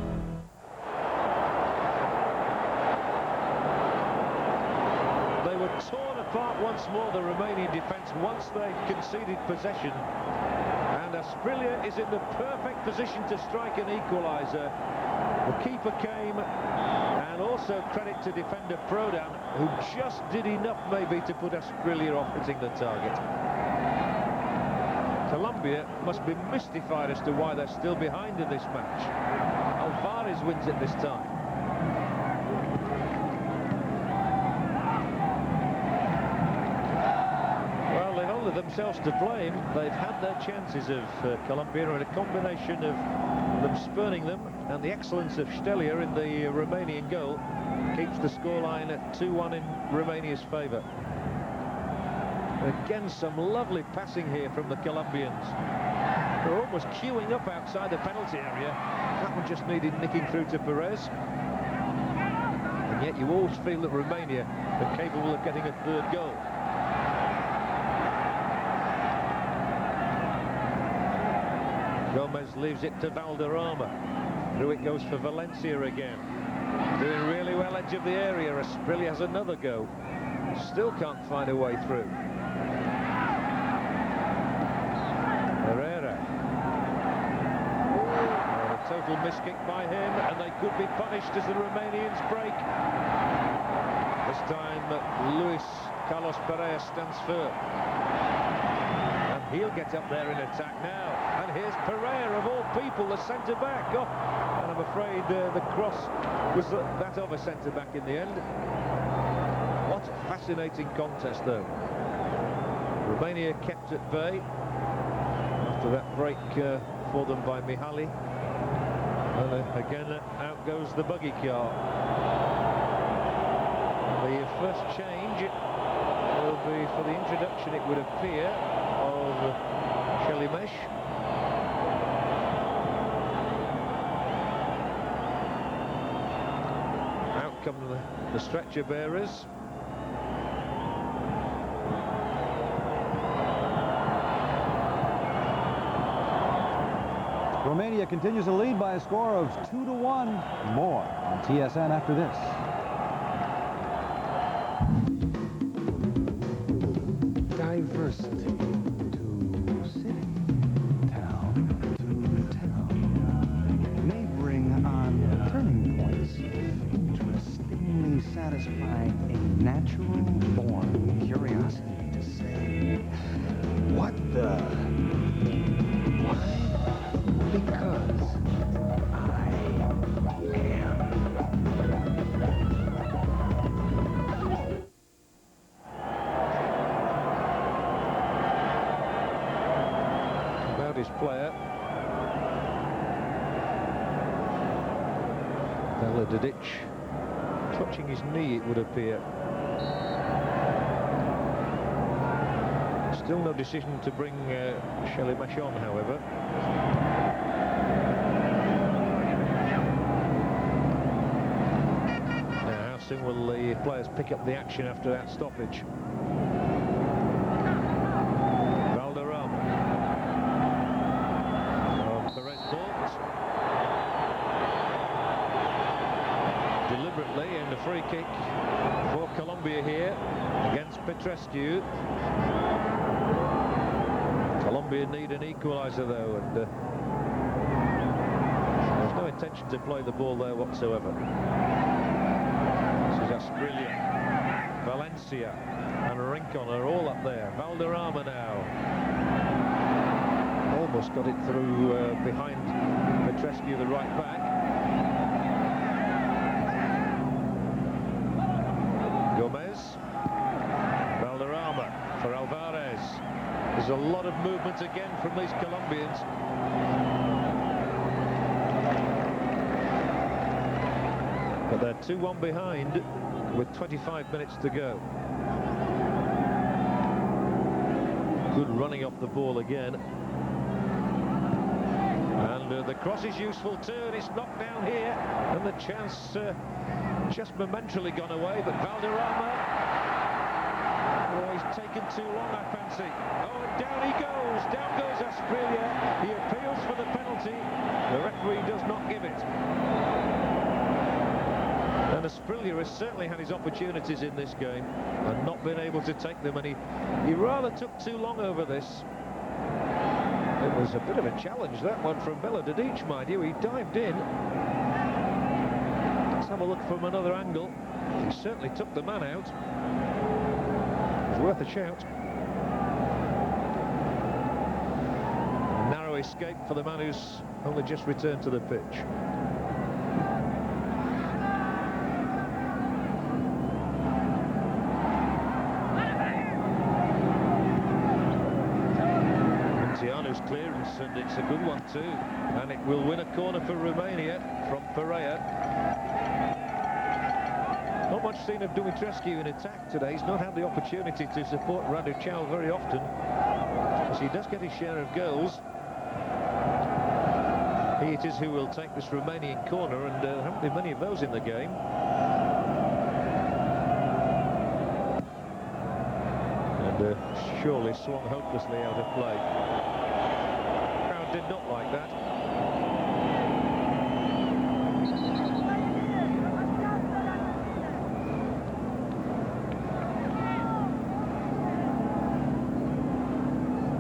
They were torn apart once more, the Romanian defence, once they conceded possession. And Sprilia is in the perfect position to strike an equaliser. The keeper came, and also credit to defender Prodan, who just did enough maybe to put Sprilia off hitting the target. Colombia must be mystified as to why they're still behind in this match. Alvarez wins it this time. Well, they've only themselves to blame. They've had their chances of Colombia, and a combination of them spurning them and the excellence of Stelier in the Romanian goal keeps the scoreline at 2-1 in Romania's favour. Again, some lovely passing here from the Colombians. They're almost queuing up outside the penalty area. That one just needed nicking through to Perez. And yet you always feel that Romania are capable of getting a third goal. Gomez leaves it to Valderrama. Through it goes for Valencia again. Doing really well edge of the area. Sprilia has another go. Still can't find a way through. Herrera. A total miskick by him, and they could be punished as the Romanians break. This time Luis Carlos Pereira stands firm. And He'll get up there in attack now. And here's Pereira, of all people, the centre-back. Oh, and I'm afraid the cross was that of a centre-back in the end. What a fascinating contest, though. Romania kept at bay after that break for them by Mihaly. And again, out goes the buggy car. The first change will be for the introduction, it would appear, of Shelimesh. Out come the stretcher bearers. Romania continues to lead by a score of 2-1. More on TSN after this. Diversity to city, town to town, may bring on turning points, interestingly satisfying a natural-born curiosity to say, what the? Why? Because I am. About his player. Veledic touching his knee, it would appear. Still no decision to bring Shelimesh on, however. Now, how soon will the players pick up the action after that stoppage? Valderrama. Perez bought. Deliberately in the free kick for Colombia here against Petrescu. Colombia need an equaliser though, and there's no intention to play the ball there whatsoever. This is Asprilla, Valencia and Rincon are all up there. Valderrama now. Almost got it through behind Petrescu, the right back. Gomez. Valderrama for Alvarez. There's a lot of movement again from these Colombians. But they're 2-1 behind with 25 minutes to go. Good running off the ball again. And the cross is useful too, and it's knocked down here. And the chance just momentarily gone away, but Valderrama, oh, he's taken too long, I fancy. Oh, and down he goes. Down goes Asprilla. He appeals for the penalty. The referee does not give it. And Asprilla has certainly had his opportunities in this game and not been able to take them, and he rather took too long over this. It was a bit of a challenge, that one, from Veledic, mind you. He dived in. Let's have a look from another angle. He certainly took the man out. It was worth a shout. Narrow escape for the man who's only just returned to the pitch. Tiano's clearance, and it's a good one too, and it will win a corner for Romania from Pereira. Not much seen of Dumitrescu in attack today. He's not had the opportunity to support Raducanu very often, as he does get his share of goals. He it is who will take this Romanian corner, and there haven't been many of those in the game. And surely swung hopelessly out of play. Crowd did not like that.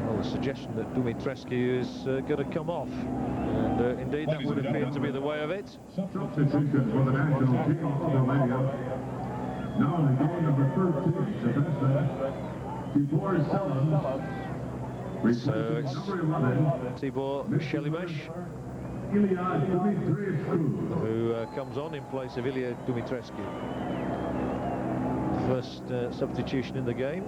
Well, the suggestion that Dumitrescu is going to come off, and indeed that would appear to be the way of it. Substitution for the national team of Romania. Now in the game number 13, defenseman Tibor Selim So it's Number 11, Tibor Shelimesh, Ilya Dumitrescu. who comes on in place of Ilya Dumitrescu. First substitution in the game.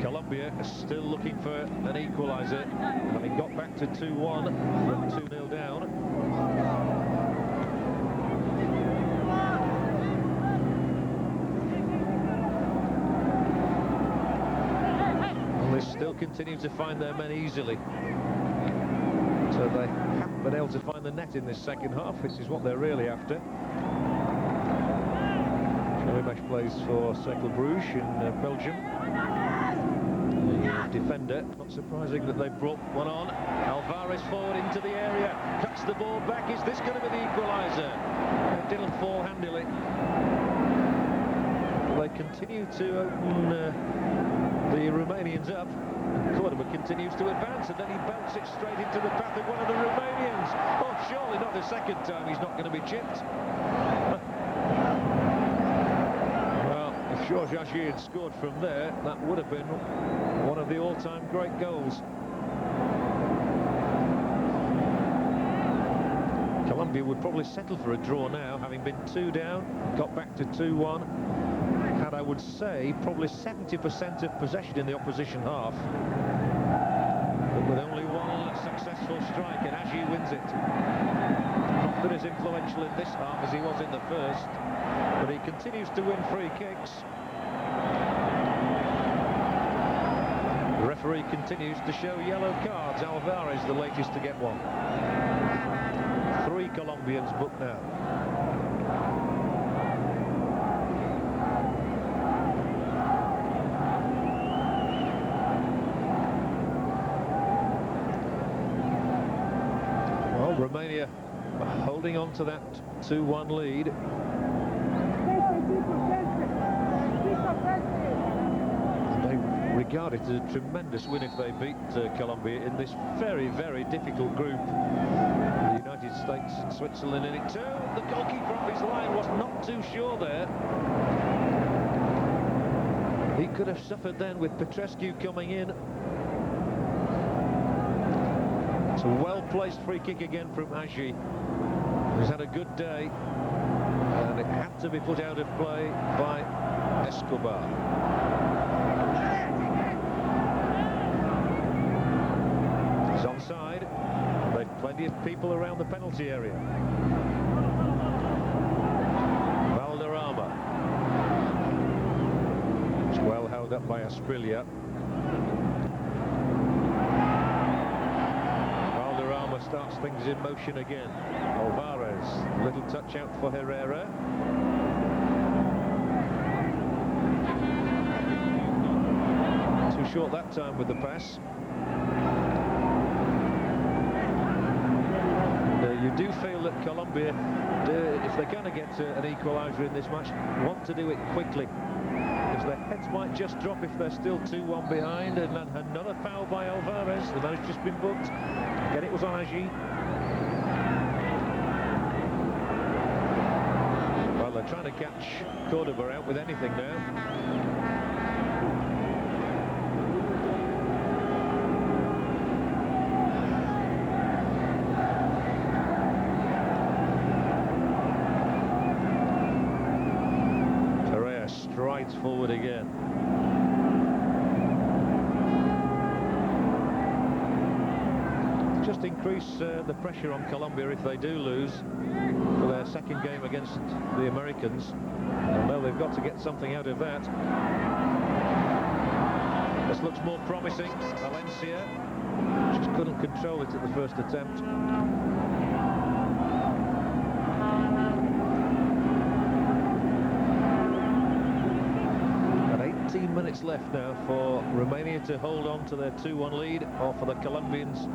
Colombia is still looking for an equaliser, having got back to 2-1 from 2-0 down. And they still continue to find their men easily. So they haven't been able to find the net in this second half. This is what they're really after. Shelimesh plays for Cercle Bruges in Belgium. The defender, not surprising that they brought one on. Alvarez forward into the area, cuts the ball back. Is this going to be the equaliser? It didn't fall handily. They continue to open the Romanians up. Cordoba continues to advance, and then he belts it straight into the path of one of the Romanians. Oh, surely not the second time he's not going to be chipped. Well, if Georges Agier had scored from there, that would have been one of the all-time great goals. Colombia would probably settle for a draw now, having been 2 down, got back to 2-1. Had, I would say, probably 70% of possession in the opposition half. But with only one successful strike, and Agier wins it. Not been as influential in this half as he was in the first, but he continues to win free kicks. The referee continues to show yellow cards. Alvarez, the latest to get one. 3 Colombians booked now. Well, Romania holding on to that 2-1 lead. Regard it as a tremendous win if they beat Colombia in this very, very difficult group. The United States and Switzerland in it too. The goalkeeper off his line was not too sure there. He could have suffered then with Petrescu coming in. It's a well-placed free kick again from Agier, who's had a good day, and it had to be put out of play by Escobar. Onside. They've plenty of people around the penalty area. Valderrama. It's well held up by Asprilla. Valderrama starts things in motion again. Alvarez, little touch out for Herrera. Too short that time with the pass. You do feel that Colombia, if they're going to get an equaliser in this match, want to do it quickly, because their heads might just drop if they're still 2-1 behind. And then another foul by Alvarez. The man's just been booked. Again, it was on Agier. Well, they're trying to catch Cordoba out with anything now. Strides forward again. Just increase the pressure on Colombia if they do lose for their second game against the Americans. Well, they've got to get something out of that. This looks more promising. Valencia just couldn't control it at the first attempt. 18 minutes left now for Romania to hold on to their 2-1 lead, or for the Colombians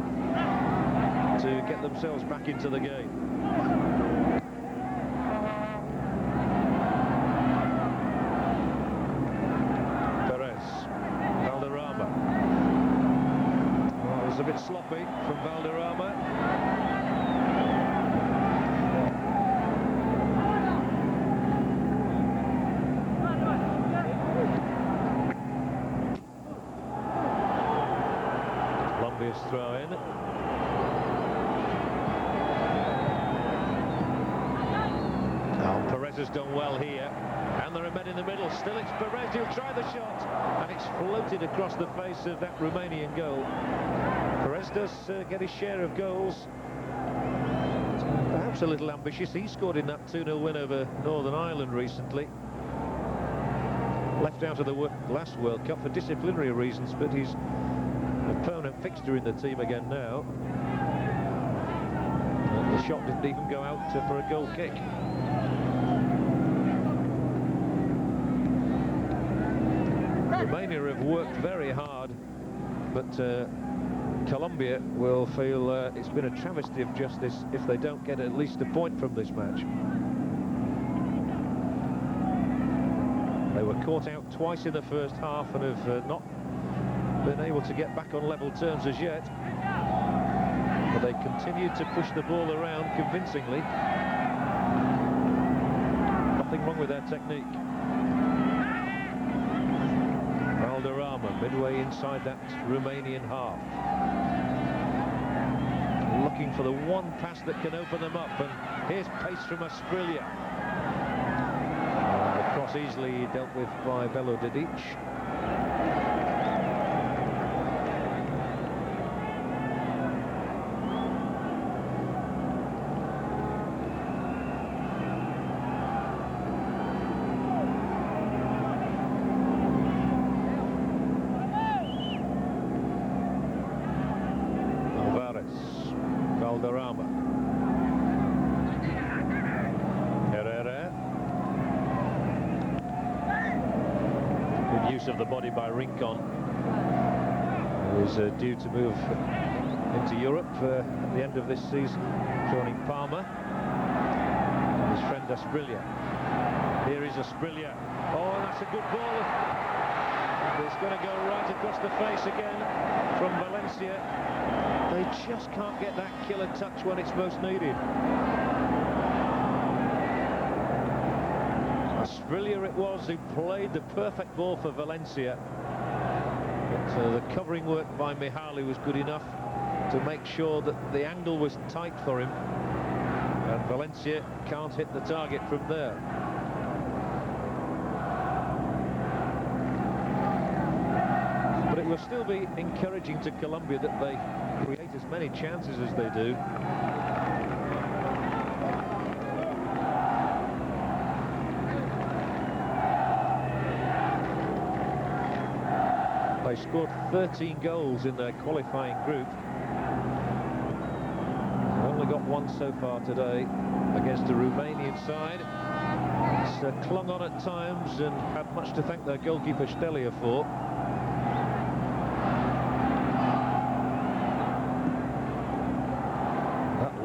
to get themselves back into the game. Perez, Valderrama. Well, it was a bit sloppy from Valderrama. has done well here. And there are men in the middle. Still it's Perez who'll try the shot. And it's floated across the face of that Romanian goal. Perez does get his share of goals. Perhaps a little ambitious. He scored in that 2-0 win over Northern Ireland recently. Left out of the last World Cup for disciplinary reasons, but he's a permanent fixture in the team again now. The shot didn't even go out for a goal kick. Romania have worked very hard, but Colombia will feel it's been a travesty of justice if they don't get at least a point from this match. They were caught out twice in the first half and have not been able to get back on level terms as yet. But they continued to push the ball around convincingly. Nothing wrong with their technique. Valderrama midway inside that Romanian half. Looking for the one pass that can open them up, and here's pace from Asprilla. The cross easily dealt with by Velodidic. Valderrama. Herrera. Good use of the body by Rincon, who is due to move into Europe at the end of this season, joining Parma. And his friend Asprilla. Here is Asprilla. Oh, that's a good ball. It's going to go right across the face again from Valencia. They just can't get that killer touch when it's most needed. Asprilla it was who played the perfect ball for Valencia. But the covering work by Mihaly was good enough to make sure that the angle was tight for him. And Valencia can't hit the target from there. But it will still be encouraging to Colombia that they create as many chances as they do. They scored 13 goals in their qualifying group. They've only got one so far today against the Romanian side. It's clung on at times and had much to thank their goalkeeper Stelia for.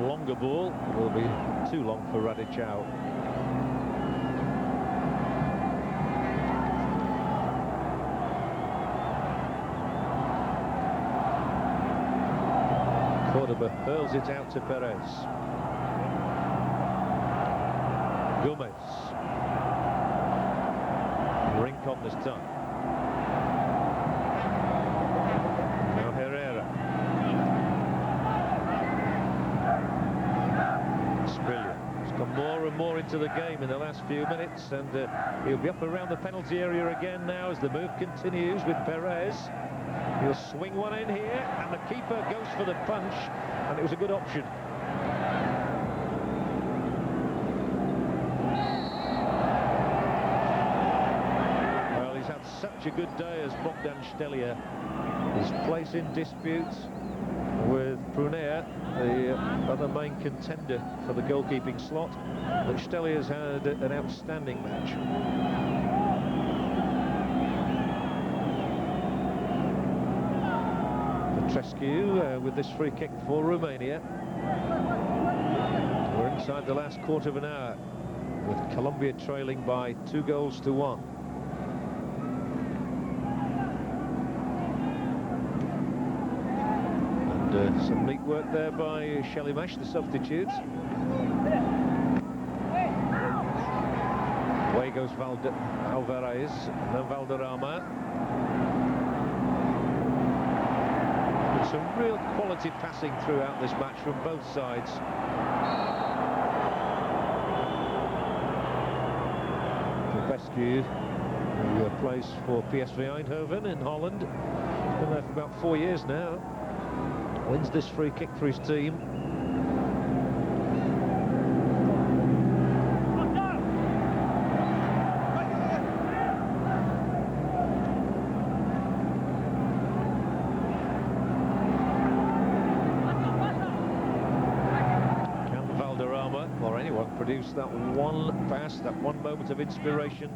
Longer ball will be too long for Radicau. Cordoba hurls it out to Perez. Gomez. Rincon this time. Now Herrera. He's come more and more into the game in the last few minutes, and he'll be up around the penalty area again now as the move continues with Perez. He'll swing one in here, and the keeper goes for the punch, and it was a good option. Well, he's had such a good day as Bogdan Stelia. His place in dispute with Prunea, the other main contender for the goalkeeping slot, but Stelia's had an outstanding match. Petrescu with this free kick for Romania. We're inside the last quarter of an hour with Colombia trailing by 2-1. Some neat work there by Shelimash, the substitute. Away goes Alvarez, then Valderrama. With some real quality passing throughout this match from both sides. rescued, who plays for PSV Eindhoven in Holland. Been there for about 4 years now. Wins this free kick for his team. Produce that one pass, that one moment of inspiration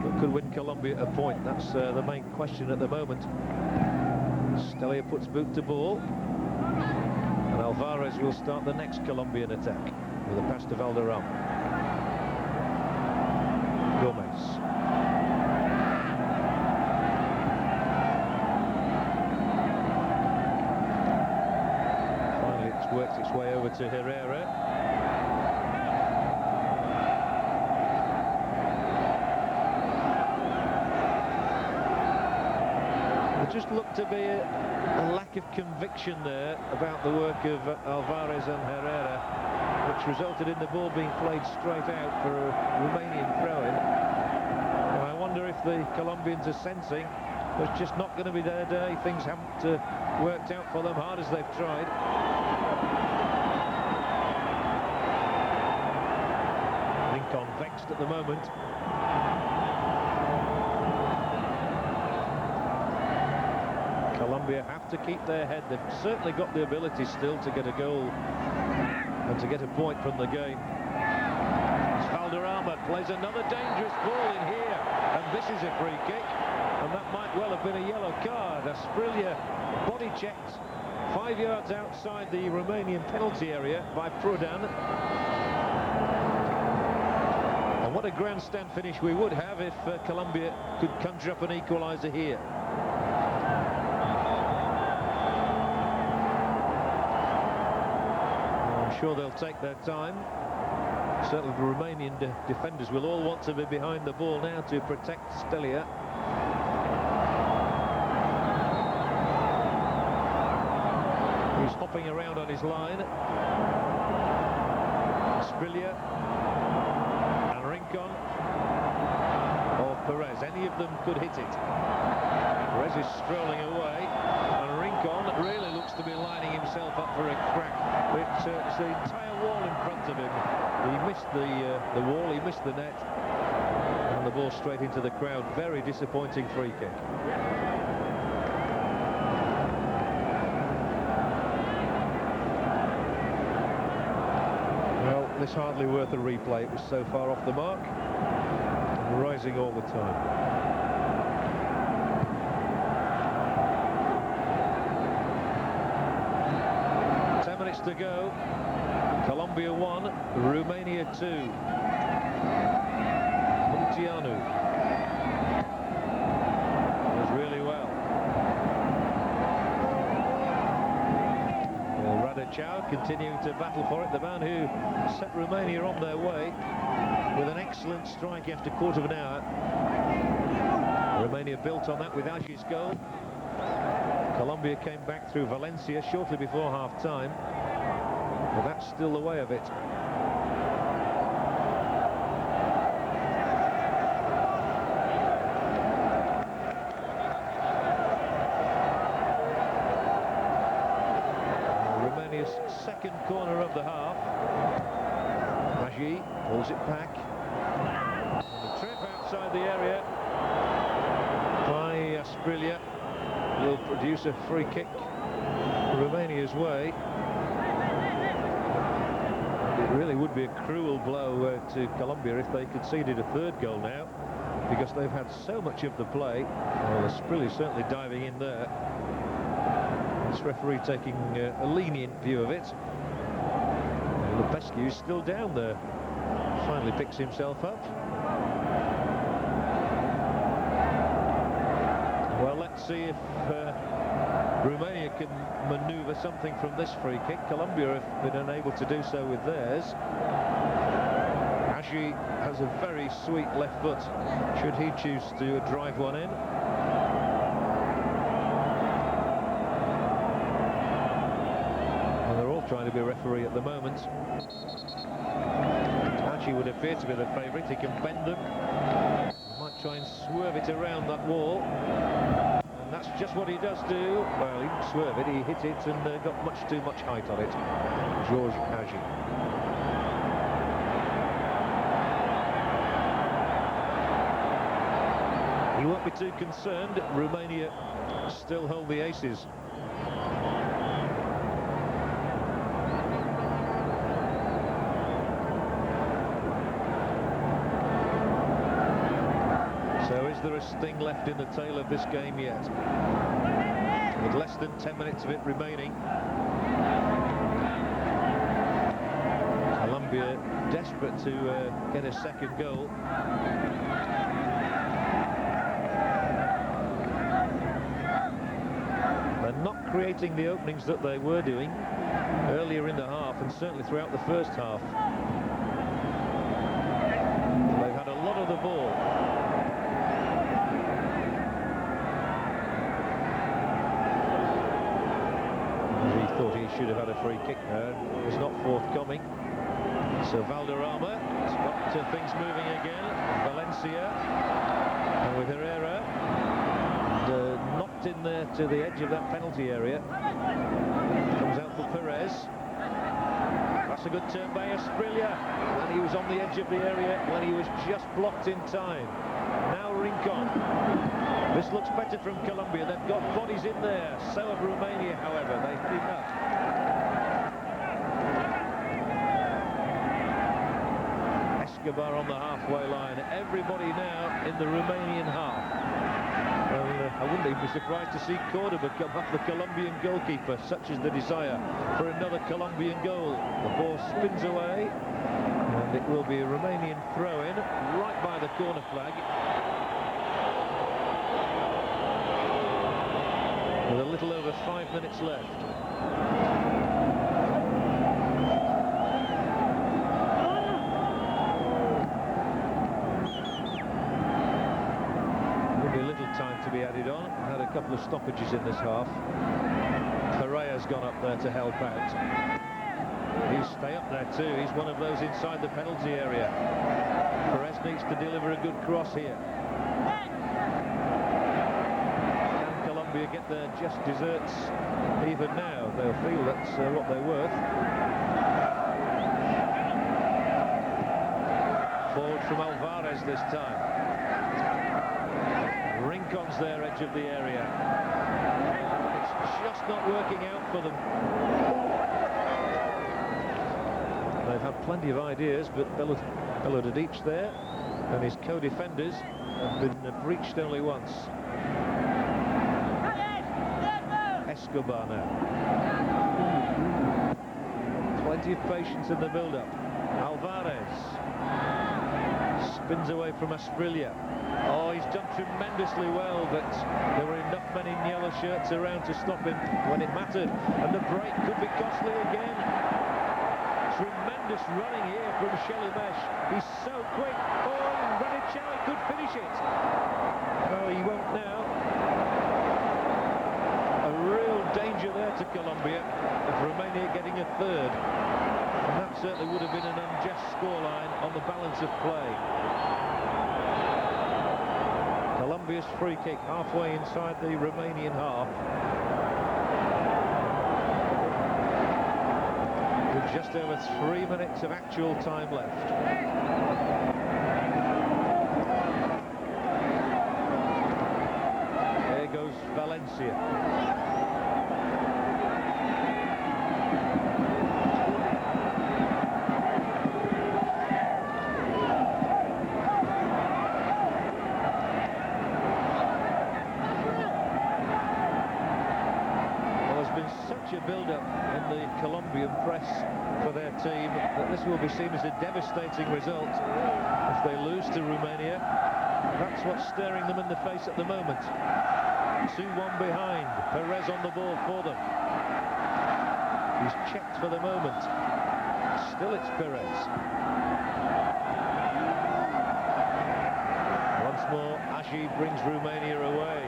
that could win Colombia a point. That's the main question at the moment. Stelia puts boot to ball, and Alvarez will start the next Colombian attack with a pass to Valderrama. Gomez. Finally, it's worked its way over to Herrera. Just looked to be a lack of conviction there about the work of Alvarez and Herrera, which resulted in the ball being played straight out for a Romanian throw-in. I wonder if the Colombians are sensing it's just not going to be their day. Things haven't worked out for them, hard as they've tried. Lincoln vexed at the moment. Colombia have to keep their head. They've certainly got the ability still to get a goal and to get a point from the game. Valderrama plays another dangerous ball in here, and this is a free kick, and that might well have been a yellow card. Asprilla body checked 5 yards outside the Romanian penalty area by Prodan. And what a grandstand finish we would have if Colombia could conjure up an equaliser here. Sure, they'll take their time. Certainly the Romanian defenders will all want to be behind the ball now to protect Stelia. He's hopping around on his line. Asprilla and Rincon or Perez, any of them could hit it. Perez is strolling away, and Rincon really looks to be lining himself up for a crack. It's the entire wall in front of him. He missed the wall, he missed the net, and the ball straight into the crowd. Very disappointing free kick. Well, this hardly worth a replay. It was so far off the mark, and rising all the time. To go. Colombia 1, Romania 2. Munteanu does really well. Radachau continuing to battle for it, the man who set Romania on their way with an excellent strike after a quarter of an hour. Romania built on that with Agi's goal. Colombia came back through Valencia shortly before half-time. But that's still the way of it. Romania's second corner of the half. Agi pulls it back. And the trip outside the area by Asprilla will produce a free kick Romania's way. It really would be a cruel blow to Colombia if they conceded a third goal now, because they've had so much of the play. Well, Asprilla certainly diving in there. This referee taking a lenient view of it. Lupescu is still down there. Finally picks himself up. Well, let's see if Romania can manoeuvre something from this free kick. Colombia have been unable to do so with theirs. Agi has a very sweet left foot, should he choose to drive one in. And they're all trying to be a referee at the moment. Agi would appear to be the favourite. He can bend them. try and swerve it around that wall. And that's just what he does do. Well, he didn't swerve it, he hit it and got much too much height on it. George Hagi. He won't be too concerned. Romania still hold the aces. So is there a sting left in the tail of this game yet? With less than 10 minutes of it remaining. Colombia desperate to get a second goal. They're not creating the openings that they were doing earlier in the half, and certainly throughout the first half. They've had a lot of the ball. He thought he should have had a free kick there. It was not forthcoming. So Valderrama has got things moving again. Valencia, and with Herrera, and, knocked in there to the edge of that penalty area. Comes out for Perez. That's a good turn by Asprilla, and he was on the edge of the area when he was just blocked in time. Now Rincon. This looks better from Colombia. They've got bodies in there. So have Romania, however. They hit him up. Escobar on the halfway line. Everybody now in the Romanian half. Well, I wouldn't even be surprised to see Cordoba come off the Colombian goalkeeper. Such is the desire for another Colombian goal. The ball spins away, and it will be a Romanian throw-in right by the corner flag. With a little over 5 minutes left. There'll be a little time to be added on. Had a couple of stoppages in this half. Pereira's gone up there to help out. He'll stay up there too. He's one of those inside the penalty area. Perez needs to deliver a good cross here. Get their just desserts even now. They'll feel that's what they're worth. Forward from Alvarez this time. Rincon's their edge of the area. It's just not working out for them. They've had plenty of ideas, but Belodadic there and his co-defenders have been breached only once. Escobar now. Plenty of patience in the build-up. Alvarez spins away from Asprilla. Oh, he's done tremendously well, but there were enough men in yellow shirts around to stop him when it mattered, and the break could be costly again. Tremendous running here from Shelimesh. He's so quick. Oh, Ranicelli could finish it. Oh, he won't now. Real danger there to Colombia of Romania getting a third, and that certainly would have been an unjust scoreline on the balance of play. Colombia's free kick halfway inside the Romanian half, with just over 3 minutes of actual time left. There goes Valencia. A build-up in the Colombian press for their team that this will be seen as a devastating result if they lose to Romania. That's what's staring them in the face at the moment. 2-1 behind. Perez on the ball for them. He's checked for the moment. Still it's Perez. Once more, Hagi brings Romania away.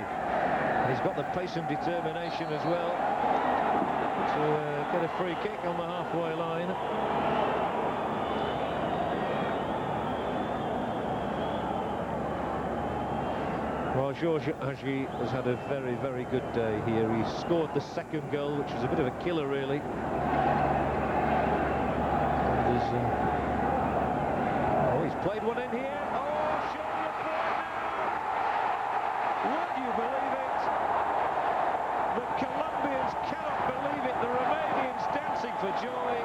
He's got the pace and determination as well to get a free kick on the halfway line. Well, Georges Agi has had a very, very good day here. He scored the second goal, which was a bit of a killer, really. He's played one in here. Oh, surely a point now! Would you believe it? The Colombians cannot believe it. The Romanians dancing for joy.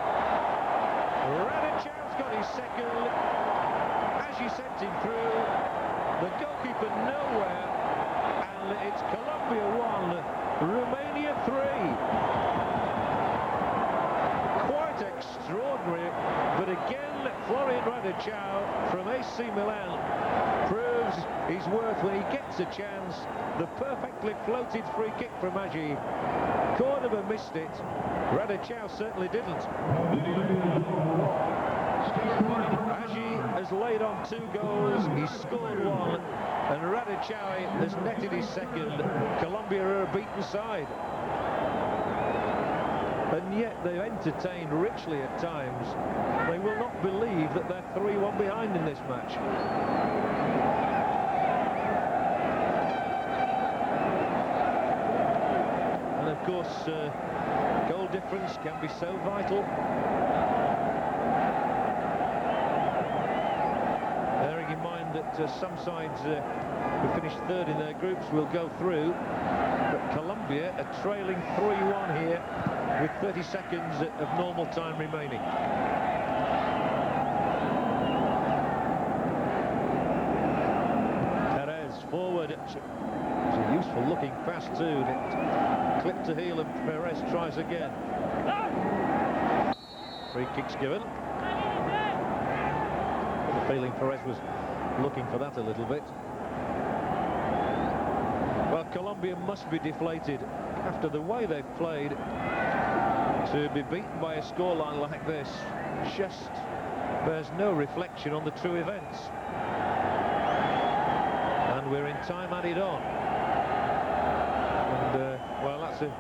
Radicau's got his second. Agi sent him through. The goalkeeper nowhere. And it's Colombia 1, Romania 3. Quite extraordinary. But again, Florian Radicau from AC Milan proves his worth when he gets a chance. The perfectly floated free kick from Agi. Cordoba missed it. Radicau certainly didn't. Agi has laid on 2 goals. He's scored 1. And Radicau has netted his second. Colombia are a beaten side. And yet they've entertained richly at times. They will not believe that they're 3-1 behind in this match. And of course, goal difference can be so vital. Bearing in mind that some sides who finished third in their groups will go through. But Colombia are trailing 3-1 here, with 30 seconds of normal time remaining. Perez forward. It's a useful looking pass too. It clipped to heel and Perez tries again. Free kick's given. The feeling Perez was looking for that a little bit. Well, Colombia must be deflated after the way they've played. To be beaten by a scoreline like this just bears no reflection on the true events. And we're in time added on. And, well, that's a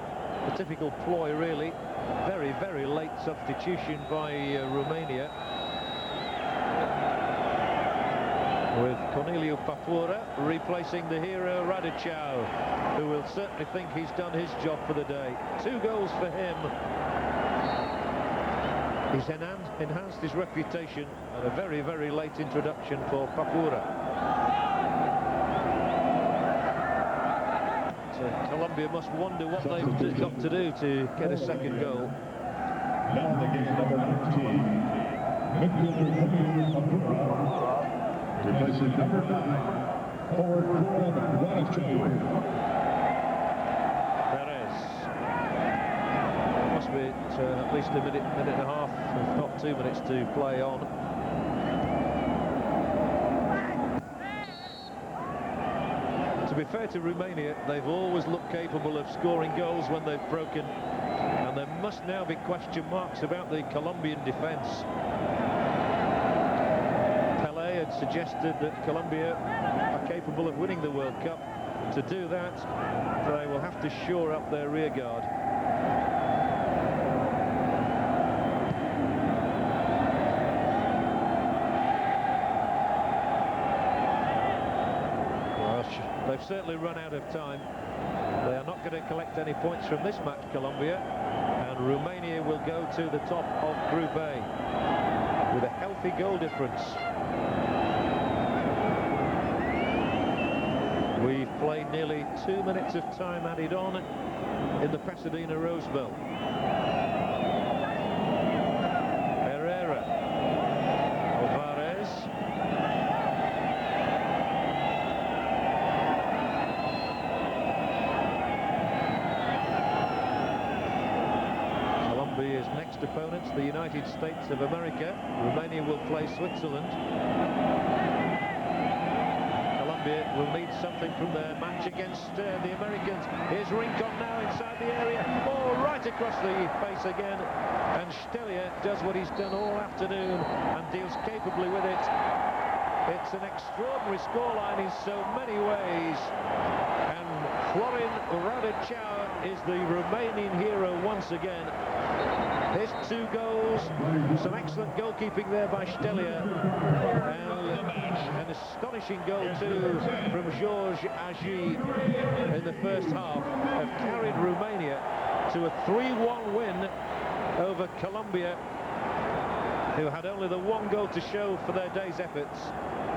typical ploy, really. Very, very late substitution by Romania. With Corneliu Papura replacing the hero Radicau, who will certainly think he's done his job for the day. 2 goals for him. He's enhanced his reputation, and a very, very late introduction for Papura. So Colombia must wonder what they've got to do to get a second goal. Now the game number 19. Midfielder Papura replaces number 9, forward Radicau. Must be at least a minute and a half, if not 2 minutes to play on. To be fair to Romania, they've always looked capable of scoring goals when they've broken, and there must now be question marks about the Colombian defence. Pelé had suggested that Colombia are capable of winning the World Cup. To do that, they will have to shore up their rear guard. They've certainly run out of time. They are not going to collect any points from this match, Colombia, and Romania will go to the top of Group A with a healthy goal difference. We've played nearly 2 minutes of time added on in the Pasadena Rose Bowl. Opponents, the United States of America. Romania will play Switzerland. Colombia will need something from their match against the Americans. Here's Rincon now inside the area. Oh, right across the face again. And Stelia does what he's done all afternoon and deals capably with it. It's an extraordinary scoreline in so many ways. And Florian Radicau is the Romanian hero once again. His 2 goals, some excellent goalkeeping there by Stelia, and an astonishing goal too from Georges Agi in the first half have carried Romania to a 3-1 win over Colombia, who had only the 1 goal to show for their day's efforts,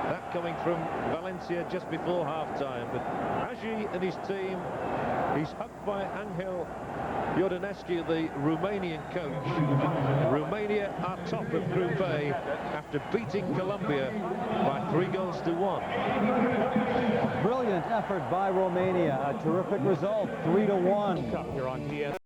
that coming from Valencia just before half-time. But Agi and his team, he's hugged by Angel Iordanescu, the Romanian coach. Romania are top of Group A after beating Colombia by 3-1. Brilliant effort by Romania. A terrific result, 3-1. You're on TS.